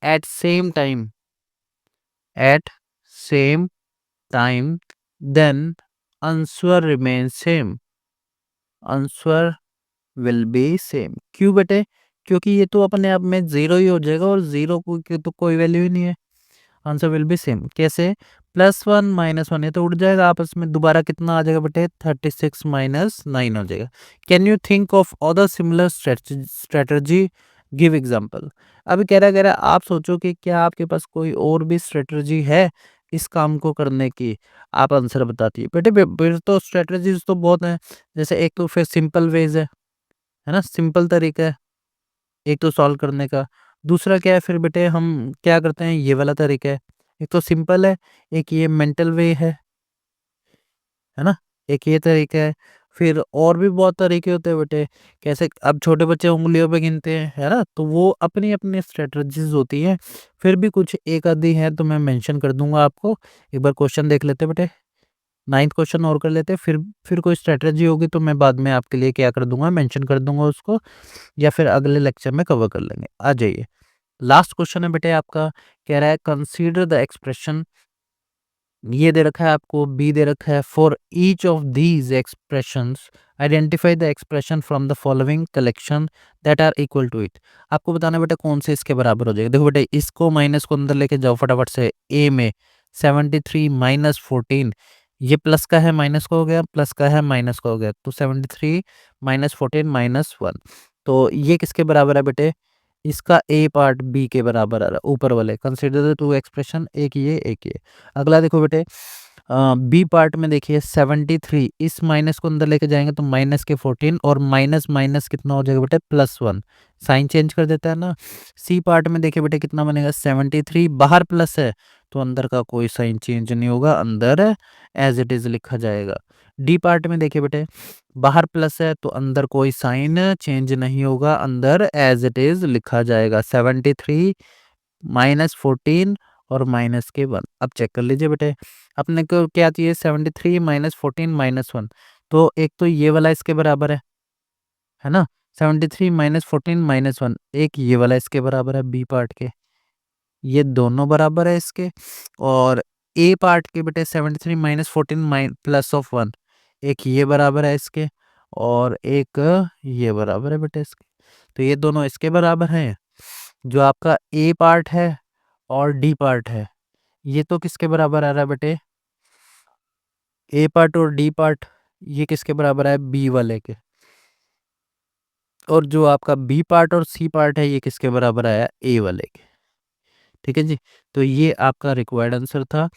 at same time at same time, then answer remains same, answer will be same। क्यों बेटे, क्योंकि ये तो अपने आप में जीरो ही हो जाएगा और जीरो को की तो कोई वैल्यू ही नहीं है। आंसर विल बी सेम कैसे, +1 -1 ये तो उड़ जाएगा आपस में, दोबारा कितना आ जाएगा बेटे, 36 -9 हो जाएगा। Can you think of other similar strategy, give example. अभी कह रहा आप सोचो कि क्या आपके पास कोई और भी स्ट्रेटजी है इस काम को करने की, आप आंसर बताती है बेटे। फिर तो स्ट्रेटजीज तो बहुत हैं, जैसे एक तो फिर सिंपल वेज है ना, सिंपल तरीका है एक तो सॉल्व करने का। दूसरा क्या है फिर बेटे, हम क्या करते हैं, ये वाला तरीका है। एक तो सिंपल है, एक ये मेंटल वे है ना, एक ये तरीका है। फिर और भी बहुत तरीके होते हैं बेटे, कैसे अब छोटे बच्चे उंगलियों पे गिनते हैं, है ना, तो वो अपनी अपनी स्ट्रेटजीज होती हैं। फिर भी कुछ एक आधी है तो मैं मेंशन कर दूंगा आपको। एक बार क्वेश्चन देख लेते हैं बेटे, 9th क्वेश्चन और कर लेते हैं, फिर कोई स्ट्रेटजी होगी तो मैं बाद में आपके लिए क्या कर दूंगा, मेंशन कर दूंगा उसको, या फिर अगले लेक्चर में कवर कर लेंगे। आ जाइए, लास्ट क्वेश्चन है बेटे आपका, कह रहा है कंसीडर द एक्सप्रेशन, ये दे रखा है आपको, बी दे रखा है, for each of these expressions identify the expression from the following collection that are equal to it. आपको बताना है बेटा कौन से इसके बराबर हो जाएगा। देखो बेटे, इसको माइनस को अंदर लेके जाओ फटाफट से, ए में 73 -14, ये प्लस का है माइनस का हो गया, प्लस का है माइनस का हो गया, तो 73 -14 -1, तो ये किसके बराबर है बेटे, इसका ए पार्ट बी के बराबर आ रहा है ऊपर वाले। कंसीडर द टू एक्सप्रेशन, एक ये एक ये। अगला देखो बेटे, बी पार्ट में देखिए 73, इस माइनस को अंदर लेके जाएंगे तो माइनस के 14 और माइनस माइनस कितना हो जाएगा बेटे, +1, साइन चेंज कर देता है ना। सी पार्ट में देखिए बेटे कितना बनेगा, 73, बाहर प्लस है तो अंदर का कोई साइन चेंज नहीं होगा, अंदर एज इट इज लिखा जाएगा। डी पार्ट में देखिए बेटे, बाहर प्लस है तो अंदर कोई साइन चेंज नहीं होगा, अंदर एज इट इज लिखा जाएगा, 73 -14 और माइनस के 1। अब चेक कर लीजिए बेटे, अपने को क्या चाहिए, 73 -14 -1, तो एक तो ये वाला इसके बराबर है ना, 73 -14 -1, एक ये वाला इसके बराबर है बी पार्ट के, ये दोनों बराबर है इसके। और ए पार्ट के बेटे 73 -14 प्लस ऑफ 1, एक ये बराबर है इसके और एक ये बराबर है बेटे इसके, तो ये दोनों इसके बराबर हैं। जो आपका ए पार्ट है और डी पार्ट है, ये तो किसके बराबर आ रहा है बेटे, ए पार्ट और डी पार्ट ये किसके बराबर है, बी वाले के। और जो आपका बी पार्ट और सी पार्ट है ये किसके बराबर आया, ए वाले के। ठीक है जी, तो ये आपका रिक्वायर्ड आंसर था।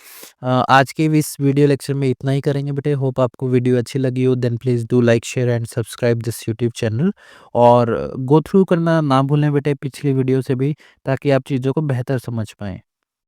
आज के इस वीडियो लेक्चर में इतना ही करेंगे बेटे। होप आपको वीडियो अच्छी लगी हो, then please do like share and subscribe this YouTube channel, और गो थ्रू करना ना भूलें बेटे पिछली वीडियो से भी, ताकि आप चीज़ों को बेहतर समझ पाएँ।